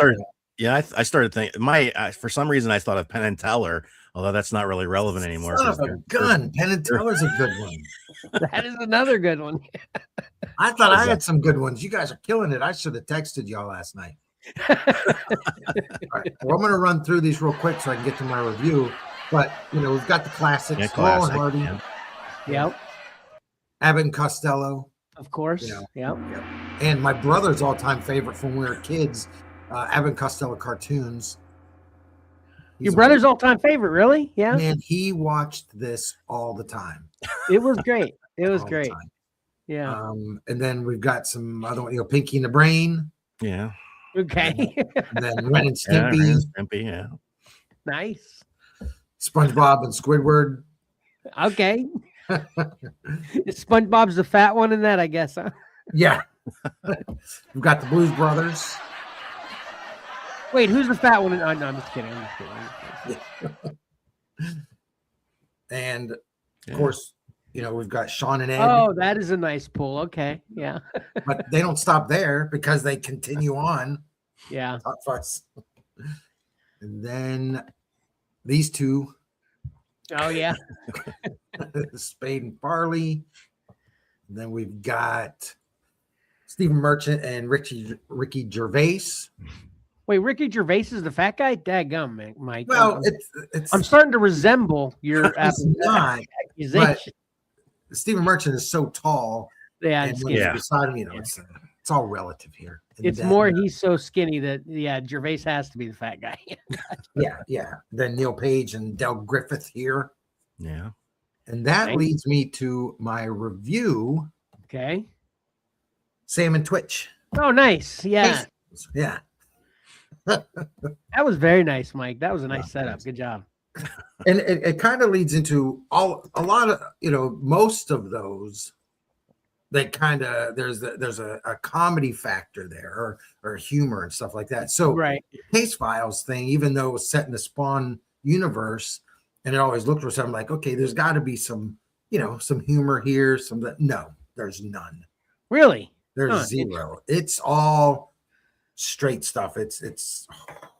Speaker 2: I started thinking for some reason I thought of Penn and Teller, although that's not really relevant anymore.
Speaker 3: Son of a gun. Penn and Teller's a good one.
Speaker 1: That is another good one.
Speaker 3: I thought I had some good ones. You guys are killing it. I should have texted y'all last night. All right. Well, I'm going to run through these real quick so I can get to my review. But, we've got the classics.
Speaker 2: Yeah,
Speaker 3: Laurel and
Speaker 2: classic.
Speaker 3: Hardy.
Speaker 2: Yeah.
Speaker 1: Yep.
Speaker 3: Abbott and Costello.
Speaker 1: Of course. Yep.
Speaker 3: And my brother's all-time favorite from when we were kids, Abbott and Costello cartoons.
Speaker 1: Your brother's all-time favorite, really? Yeah.
Speaker 3: Man, he watched this all the time.
Speaker 1: It was great. It was great. Yeah.
Speaker 3: And then we've got some other one, Pinky and the Brain.
Speaker 2: Yeah.
Speaker 1: Okay.
Speaker 3: And then Ren and Stimpy.
Speaker 2: Yeah.
Speaker 1: Nice.
Speaker 3: SpongeBob and Squidward.
Speaker 1: Okay. SpongeBob's the fat one in that, I guess, huh?
Speaker 3: Yeah. We've got the Blues Brothers.
Speaker 1: Wait, who's the fat one? Oh, no, I'm just kidding.
Speaker 3: And of course, we've got Sean and Ed.
Speaker 1: Oh, that is a nice pull. Okay. Yeah.
Speaker 3: But they don't stop there because they continue on.
Speaker 1: Yeah.
Speaker 3: Hot Fuzz. And then these two.
Speaker 1: Oh, yeah.
Speaker 3: Spade and Farley. And then we've got Stephen Merchant and Ricky Gervais.
Speaker 1: Wait, Ricky Gervais is the fat guy? Dadgum, man, Mike.
Speaker 3: Well,
Speaker 1: I'm starting to resemble your
Speaker 3: not,
Speaker 1: accusation.
Speaker 3: Stephen Merchant is so tall.
Speaker 1: Yeah,
Speaker 3: and when he's beside him, it's all relative here. And
Speaker 1: it's more he's so skinny that Gervais has to be the fat guy.
Speaker 3: yeah. Then Neil Page and Del Griffith here.
Speaker 2: Yeah.
Speaker 3: And that leads me to my review.
Speaker 1: Okay.
Speaker 3: Sam and Twitch.
Speaker 1: Oh, nice. Yeah.
Speaker 3: Yeah.
Speaker 1: That was very nice, Mike. That was a nice setup. Good job.
Speaker 3: And it kind of leads into a lot of, most of those. They kind of there's a comedy factor there or humor and stuff like that. So
Speaker 1: right.
Speaker 3: Case Files thing, even though it was set in the Spawn universe, and it always looked for something like, okay, there's got to be some some humor here. No, there's none.
Speaker 1: Really?
Speaker 3: There's zero. It's all straight stuff. It's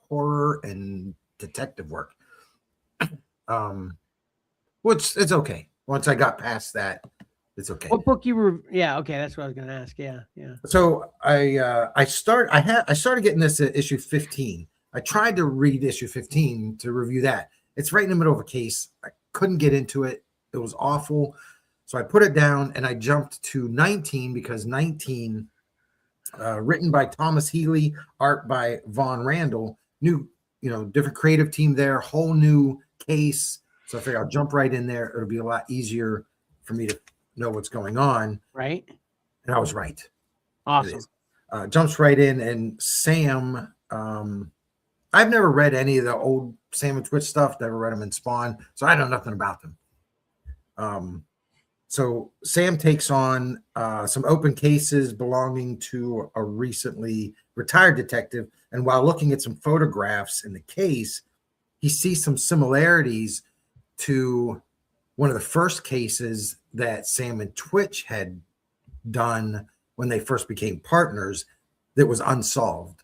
Speaker 3: horror and detective work. Which it's okay. Once I got past that, it's okay.
Speaker 1: What book you were? Yeah, okay, that's what I was going to ask. Yeah.
Speaker 3: So I started getting this at issue 15. I tried to read issue 15 to review that. It's right in the middle of a case. I couldn't get into it. It was awful. So I put it down and I jumped to 19 because 19, written by Thomas Healy, art by Vaughn Randall, new, different creative team there, whole new case. So I figured I'll jump right in there. It'll be a lot easier for me to know what's going on.
Speaker 1: Right.
Speaker 3: And I was right.
Speaker 1: Awesome.
Speaker 3: Jumps right in. And Sam, I've never read any of the old Sam and Twitch stuff, never read them in Spawn. So I know nothing about them. So Sam takes on some open cases belonging to a recently retired detective. And while looking at some photographs in the case, he sees some similarities to one of the first cases that Sam and Twitch had done when they first became partners that was unsolved.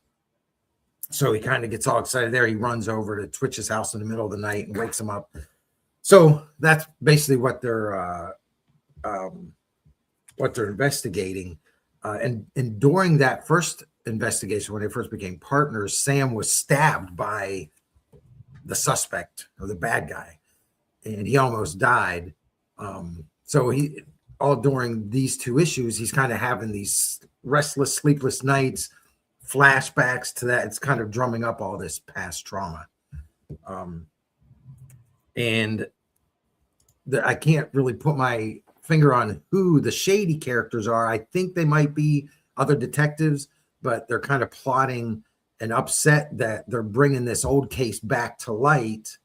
Speaker 3: So he kind of gets all excited there. He runs over to Twitch's house in the middle of the night and wakes him up. So that's basically what they're investigating. And during that first investigation, when they first became partners, Sam was stabbed by the suspect or the bad guy, and he almost died. So he, all during these two issues, he's kind of having these restless, sleepless nights, flashbacks to that. It's kind of drumming up all this past trauma. And I can't really put my finger on who the shady characters are. I think they might be other detectives, but they're kind of plotting and upset that they're bringing this old case back to light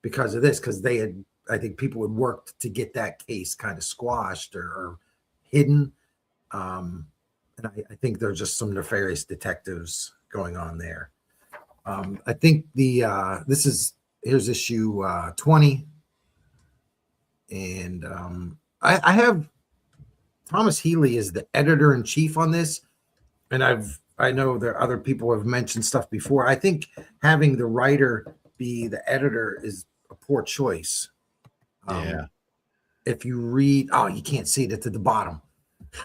Speaker 3: because of this, because I think people had worked to get that case kind of squashed or hidden. And I think there's just some nefarious detectives going on there. I think here's issue 20. And I have Thomas Healy is the editor-in-chief on this. And I know there other people have mentioned stuff before. I think having the writer be the editor is a poor choice. if you read, oh, you can't see it. It's at the bottom.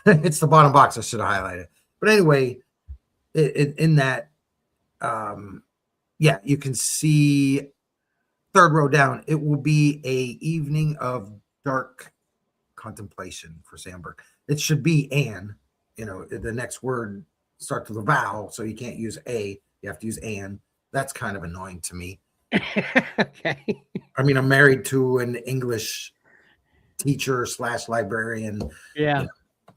Speaker 3: It's the bottom box. I should have highlighted. But anyway, in that, yeah, you can see third row down. It will be a evening of dark contemplation for Sandberg. It should be an. The next word starts with a vowel, so you can't use a. You have to use an. That's kind of annoying to me.
Speaker 1: Okay.
Speaker 3: I mean, I'm married to an English teacher / librarian.
Speaker 1: Yeah.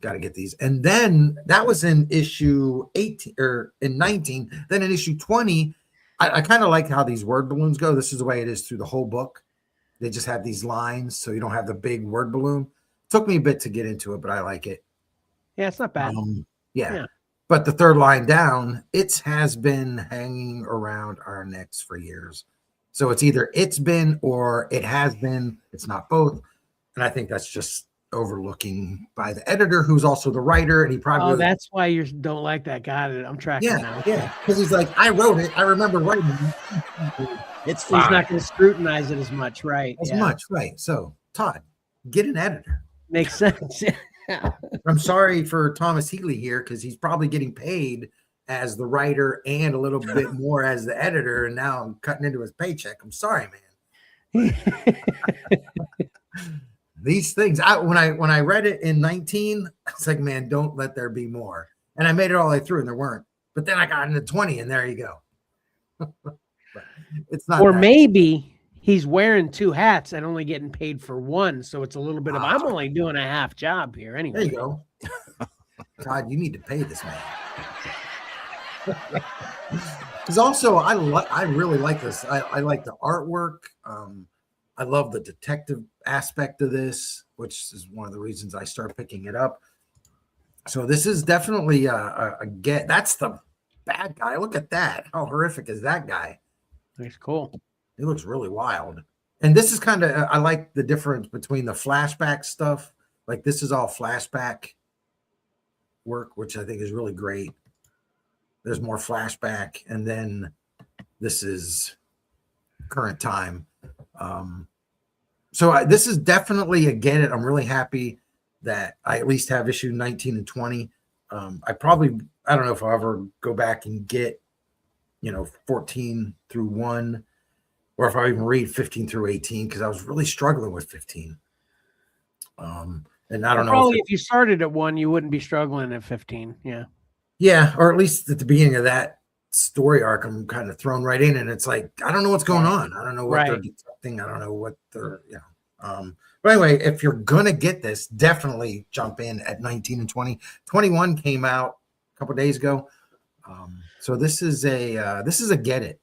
Speaker 3: Got to get these. And then that was in issue 18 or in 19. Then in issue 20, I kind of like how these word balloons go. This is the way it is through the whole book. They just have these lines, so you don't have the big word balloon. Took me a bit to get into it, but I like it.
Speaker 1: Yeah, it's not bad.
Speaker 3: Yeah. But the third line down, it has been hanging around our necks for years. So it's either it's been or it has been. It's not both. And I think that's just overlooking by the editor, who's also the writer, and he probably
Speaker 1: that's why you don't like that guy. I'm tracking now.
Speaker 3: Yeah, because he's like, I wrote it, I remember writing it.
Speaker 1: It's fine. He's not going to scrutinize it as much, right?
Speaker 3: Right. So Todd, get an editor.
Speaker 1: Makes sense.
Speaker 3: I'm sorry for Thomas Healy here, because he's probably getting paid as the writer and a little bit more as the editor, and now I'm cutting into his paycheck. I'm sorry, man. These things, when I read it in 19, I was like, man, don't let there be more. And I made it all the way through, and there weren't. But then I got into 20, and there you go. It's not.
Speaker 1: Or maybe he's wearing two hats and only getting paid for one, so it's a little bit of I'm only doing a half job here anyway.
Speaker 3: There you go. God, you need to pay this man. Because also, I really like this. I like the artwork. I love the detective aspect of this, which is one of the reasons I start picking it up. So this is definitely a get. That's the bad guy. Look at that. How horrific is that guy?
Speaker 1: That's cool.
Speaker 3: He looks really wild. And this is kind of, I like the difference between the flashback stuff. Like this is all flashback work, which I think is really great. There's more flashback. And then this is current time. So this is definitely a get it. I'm really happy that I at least have issue 19 and 20. I don't know if I'll ever go back and get, 14 through 1, or if I even read 15 through 18, because I was really struggling with 15. And I don't know.
Speaker 1: Probably if you started at 1, you wouldn't be struggling at 15. Yeah.
Speaker 3: Yeah, or at least at the beginning of that story arc, I'm kind of thrown right in, and it's like, I don't know what's going on. I don't know what they're detecting. I don't know what they're, but anyway, if you're gonna get this, definitely jump in at 19 and 20. 21 came out a couple days ago. So this is a get it.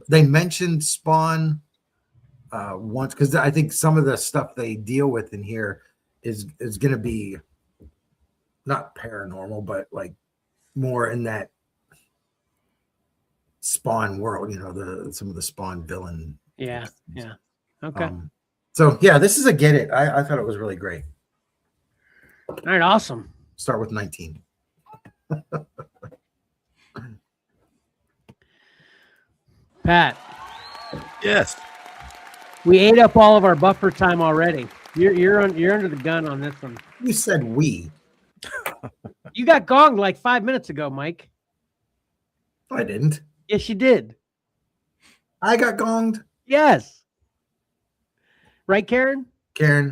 Speaker 3: They mentioned Spawn once, because I think some of the stuff they deal with in here is going to be not paranormal, but like more in that Spawn world. Some of the Spawn villain.
Speaker 1: Yeah. Okay.
Speaker 3: So yeah, this is a get it. I thought it was really great.
Speaker 1: All right, awesome.
Speaker 3: Start with 19.
Speaker 1: Pat.
Speaker 2: Yes.
Speaker 1: We ate up all of our buffer time already. You're under the gun on this one.
Speaker 3: You said we.
Speaker 1: You got gonged like 5 minutes ago, Mike.
Speaker 3: I didn't.
Speaker 1: Yes, you did.
Speaker 3: I got gonged.
Speaker 1: Yes. Right, Karen?
Speaker 3: Karen,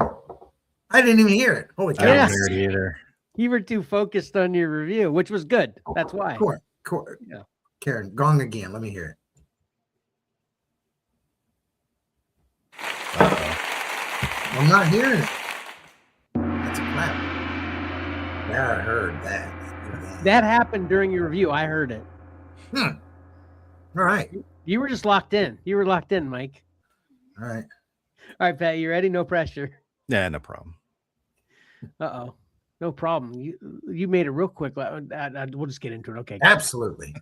Speaker 3: I didn't even hear it. Holy cow.
Speaker 2: I didn't hear it either.
Speaker 1: You were too focused on your review, which was good. That's why.
Speaker 3: Cool.
Speaker 1: Yeah.
Speaker 3: Karen, gong again. Let me hear it. I'm not hearing it. That's a clap. Yeah, I heard that.
Speaker 1: That happened during your review. I heard it.
Speaker 3: All right.
Speaker 1: You were just locked in. You were locked in, Mike.
Speaker 3: All right.
Speaker 1: All right, Pat, you ready? No pressure.
Speaker 2: Yeah, no problem.
Speaker 1: Uh-oh. No problem. You made it real quick. We'll just get into it. Okay.
Speaker 3: Absolutely.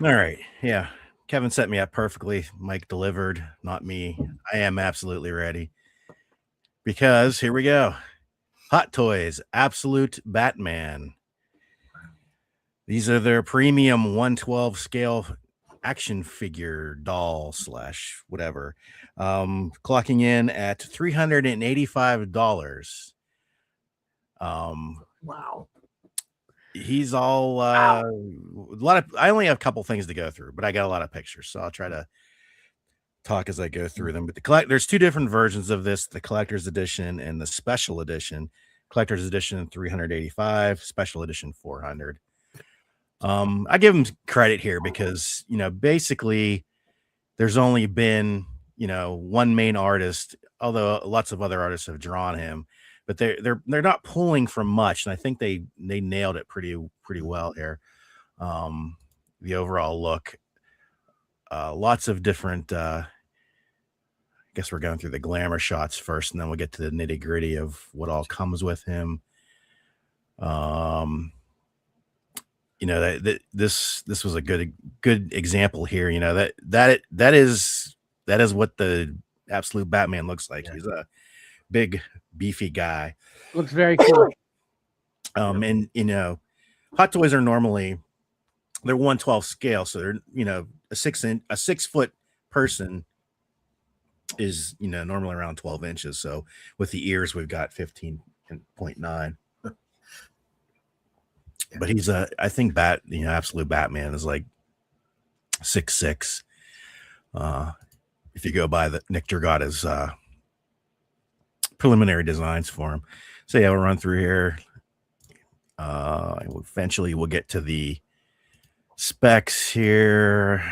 Speaker 2: All right. Yeah. Kevin set me up perfectly. Mike delivered, not me. I am absolutely ready. Because here we go. Hot Toys, Absolute Batman. These are their premium 112 scale action figure doll / whatever. Clocking in at $385.
Speaker 3: Wow.
Speaker 2: He's all a lot of, I only have a couple things to go through, but I got a lot of pictures, so I'll try to talk as I go through them. But there's two different versions of this: the collector's edition and the special edition. Collector's edition 385, special edition 400. I give him credit here because, basically there's only been, one main artist, although lots of other artists have drawn him, but they're not pulling from much, and I think they nailed it pretty well here. The overall look, lots of different. I guess we're going through the glamour shots first, and then we'll get to the nitty gritty of what all comes with him. This was a good example here. That is what the absolute Batman looks like. Yeah. He's a big, beefy guy.
Speaker 1: Looks very cool.
Speaker 2: And Hot Toys are normally, they're 112 scale, so they're a 6 foot person is normally around 12 inches. So with the ears, we've got 15.9. But he's I think absolute Batman is like 6'6". If you go by the Nick Dragata's preliminary designs for him. So yeah, we'll run through here. Eventually we'll get to the specs here.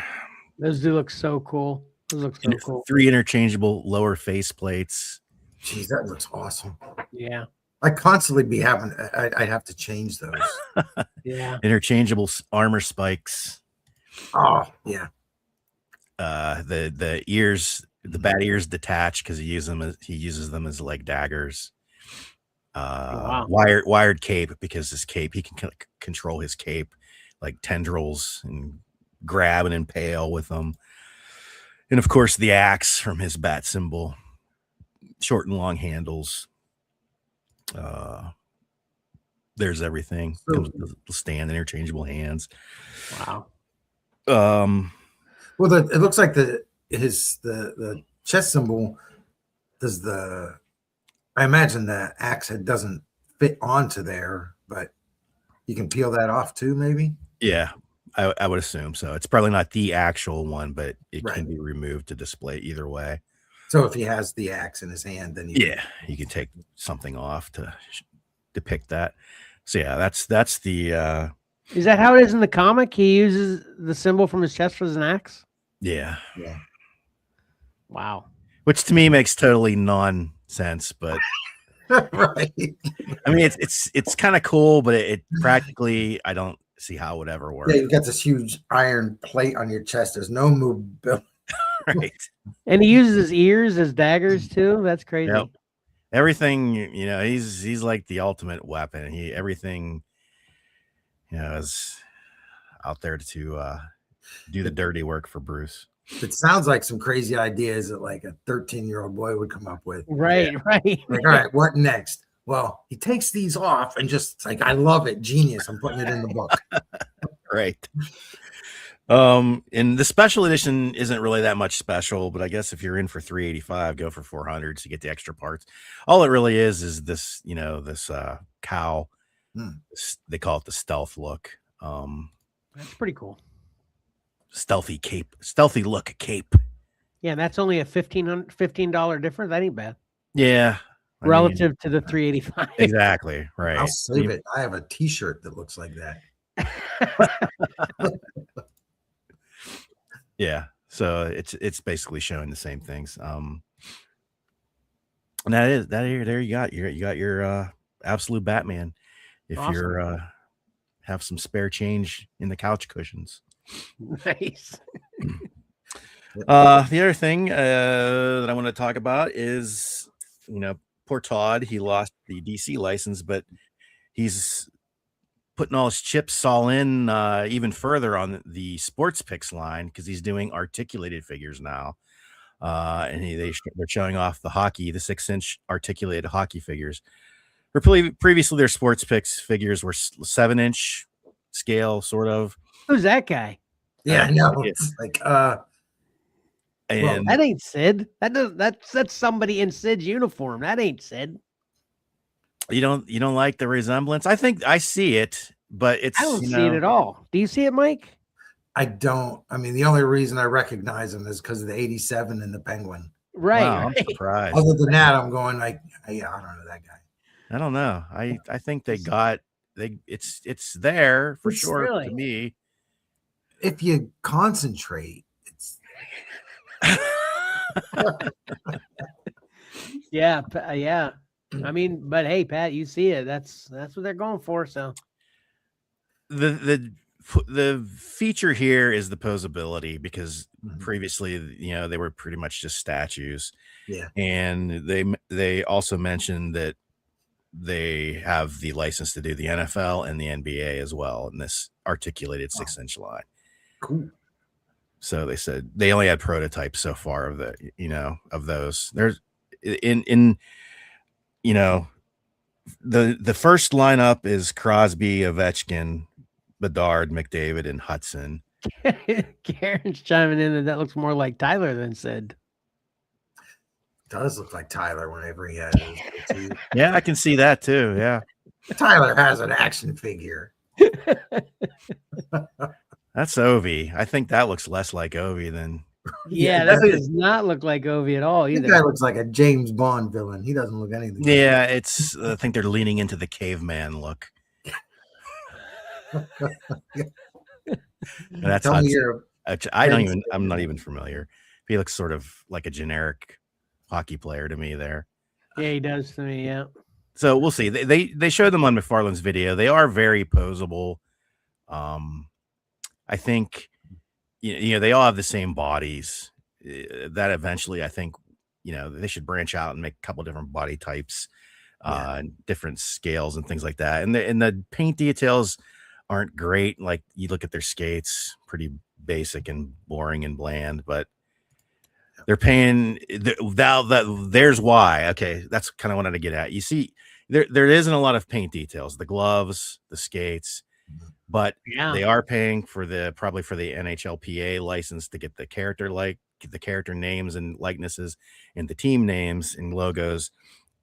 Speaker 1: Those do look so cool. Those look so cool.
Speaker 2: 3 interchangeable lower face plates.
Speaker 3: Jeez, that looks awesome.
Speaker 1: Yeah.
Speaker 3: I constantly be having. I have to change those.
Speaker 1: Yeah.
Speaker 2: Interchangeable armor spikes.
Speaker 3: Oh yeah.
Speaker 2: The ears, the bat ears detach because he uses them as like daggers.
Speaker 1: Wow.
Speaker 2: Wired cape, because his cape, he can control his cape like tendrils and grab and impale with them. And of course the axe from his bat symbol, short and long handles. There's everything. Comes with the stand, interchangeable hands.
Speaker 1: Wow.
Speaker 3: Well, it looks like the chest symbol does the. I imagine the axe head doesn't fit onto there, but you can peel that off too, maybe.
Speaker 2: Yeah, I would assume so. It's probably not the actual one, but it can be removed to display either way.
Speaker 3: So if he has the axe in his hand, then
Speaker 2: you can take something off to depict that. So yeah, that's the.
Speaker 1: Is that how it is in the comic? He uses the symbol from his chest as an axe.
Speaker 2: Yeah.
Speaker 1: Wow.
Speaker 2: Which to me makes totally nonsense, but
Speaker 3: right.
Speaker 2: I mean, it's kind of cool, but it practically, I don't see how it would ever work.
Speaker 3: Yeah, you got this huge iron plate on your chest. There's no movability.
Speaker 2: Right.
Speaker 1: And he uses his ears as daggers too. That's crazy.
Speaker 2: Yep. Everything, he's like the ultimate weapon. Everything, is out there to do the dirty work for Bruce.
Speaker 3: It sounds like some crazy ideas that like a 13-year-old boy would come up with.
Speaker 1: Right.
Speaker 3: Like, all right, what next? Well, he takes these off and just like, I love it. Genius. I'm putting it in the book.
Speaker 2: Right. And the special edition isn't really that much special, but I guess if you're in for 385, go for 400 to get the extra parts. All it really is this, this cow. They call it the stealth look.
Speaker 1: That's pretty cool.
Speaker 2: Stealthy look cape.
Speaker 1: Yeah, that's only a $15 difference. That ain't bad.
Speaker 2: Yeah.
Speaker 1: Relative to the 385.
Speaker 2: Exactly. Right.
Speaker 3: I'll save it. I have a t-shirt that looks like that.
Speaker 2: Yeah. So it's basically showing the same things. And there you got your absolute Batman. If awesome. You're have some spare change in the couch cushions.
Speaker 1: Nice.
Speaker 2: The other thing that I want to talk about is, poor Todd. He lost the DC license, but he's putting all his chips all in even further on the sports picks line because he's doing articulated figures now. And they're showing off the 6-inch articulated hockey figures. Previously, their sports picks figures were 7-inch scale, sort of.
Speaker 1: Who's that guy?
Speaker 3: Yeah, I know. It's like,
Speaker 2: and
Speaker 1: that ain't Sid. That's somebody in Sid's uniform. That ain't Sid.
Speaker 2: You don't like the resemblance? I think I see it, but I
Speaker 1: don't see it at all. Do you see it, Mike?
Speaker 3: I don't. I mean, the only reason I recognize him is because of the 87 and the Penguin.
Speaker 1: Right.
Speaker 2: Wow, I'm surprised.
Speaker 3: Other than that, I'm going like, yeah, I don't know that guy.
Speaker 2: I don't know. I think it's there for sure
Speaker 1: really?
Speaker 2: to me.
Speaker 3: If you concentrate, it's
Speaker 1: yeah. I mean, but hey, Pat, you see it. That's what they're going for. So
Speaker 2: the feature here is the posability because previously, they were pretty much just statues.
Speaker 3: Yeah.
Speaker 2: And they also mentioned that they have the license to do the NFL and the NBA as well in this articulated 6-inch line.
Speaker 3: Cool.
Speaker 2: So they said they only had prototypes so far of of those. There's the first lineup is Crosby, Ovechkin, Bedard, McDavid, and Hudson.
Speaker 1: Karen's chiming in that looks more like Tyler than Sid.
Speaker 3: Does look like Tyler whenever he has his.
Speaker 2: Yeah, I can see that too. Yeah.
Speaker 3: Tyler has an action figure.
Speaker 2: That's Ovi. I think that looks less like Ovi than.
Speaker 1: Yeah, that does not look like Ovi at all either.
Speaker 3: That guy looks like a James Bond villain. He doesn't look anything.
Speaker 2: Yeah, it's. I think they're leaning into the caveman look. That's Hudson. I'm not even familiar. He looks sort of like a generic hockey player to me there.
Speaker 1: Yeah, he does to me. Yeah.
Speaker 2: So we'll see. They showed them on McFarlane's video. They are very posable. I think they all have the same bodies. That eventually, I think, they should branch out and make a couple different body types, different scales and things like that. And the paint details aren't great. Like you look at their skates, pretty basic and boring and bland, but they're paying there's why. Okay, that's kind of what I wanted to get at. You see, there isn't a lot of paint details, the gloves, the skates, but they are paying probably for the NHLPA license to get the character names and likenesses and the team names and logos.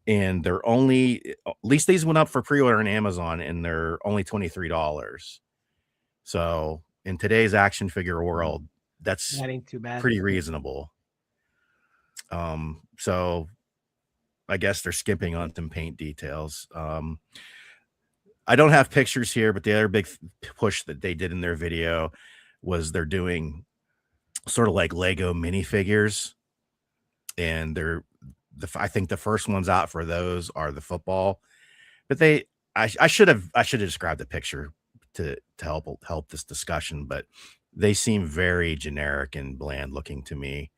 Speaker 2: And they're only, at least these went up for pre-order on Amazon, and they're only $23. So in today's action figure world, that's
Speaker 1: that ain't too bad.
Speaker 2: Pretty reasonable. So I guess they're skipping on some paint details. I don't have pictures here, but the other big push that they did in their video was they're doing sort of like Lego minifigures, and I think the first ones out for those are the football, but I should have described the picture to help this discussion, but they seem very generic and bland looking to me.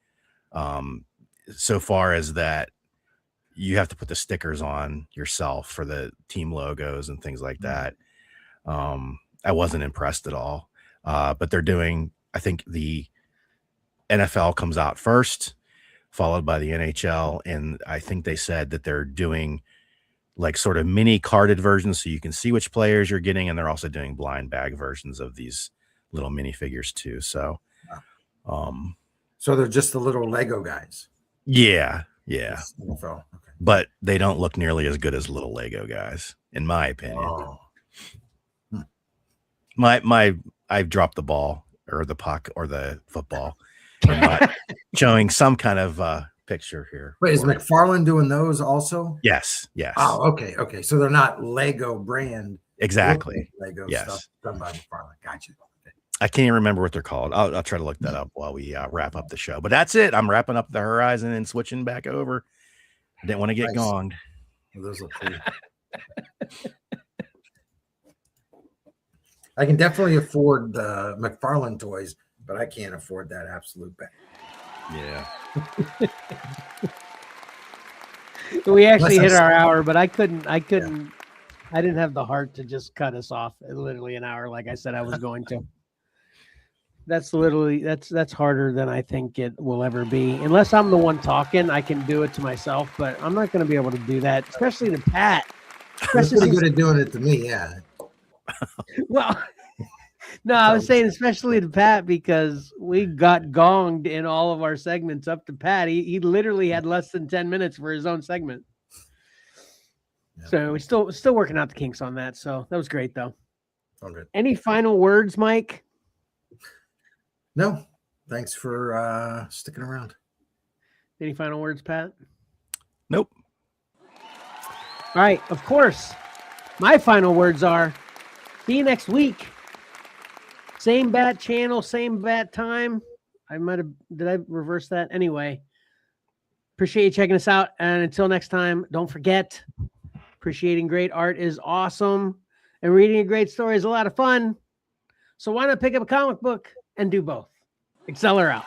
Speaker 2: So far as that, you have to put the stickers on yourself for the team logos and things like that. I wasn't impressed at all. But they're doing, I think the NFL comes out first, followed by the NHL. And I think they said that they're doing like sort of mini carded versions so you can see which players you're getting. And they're also doing blind bag versions of these little minifigures too. So,
Speaker 3: so they're just the little Lego guys.
Speaker 2: Yeah.
Speaker 3: Okay.
Speaker 2: But they don't look nearly as good as little Lego guys, in my opinion. I've dropped the ball or the puck or the football. I'm not showing some kind of picture here.
Speaker 3: Wait, is McFarlane doing those also?
Speaker 2: Yes.
Speaker 3: Oh, okay. So they're not Lego brand.
Speaker 2: Exactly.
Speaker 3: Lego stuff done by McFarlane. Gotcha.
Speaker 2: I can't even remember what they're called. I'll try to look that up while we wrap up the show. But that's it. I'm wrapping up the Horizon and switching back over. I didn't want to get gonged.
Speaker 3: Well, those look cool. I can definitely afford the McFarlane toys, but I can't afford that absolute bag.
Speaker 2: Yeah.
Speaker 1: We actually hit our hour, but I couldn't I didn't have the heart to just cut us off at literally an hour, like I said I was going to. That's literally that's harder than I think it will ever be. Unless I'm the one talking, I can do it to myself, but I'm not going to be able to do that, especially to Pat.
Speaker 3: You're pretty good at doing it to me, yeah.
Speaker 1: Well, no, I was saying especially to Pat because we got gonged in all of our segments up to Pat. He literally had less than 10 minutes for his own segment. Yeah. So we're still working out the kinks on that. So that was great, though.
Speaker 3: Okay.
Speaker 1: Any final words, Mike?
Speaker 3: No. Thanks for sticking around.
Speaker 1: Any final words, Pat?
Speaker 2: Nope.
Speaker 1: All right. Of course, my final words are see you next week. Same bat channel, same bat time. Did I reverse that? Anyway, appreciate you checking us out. And until next time, don't forget, appreciating great art is awesome. And reading a great story is a lot of fun. So why not pick up a comic book and do both? Exceller out.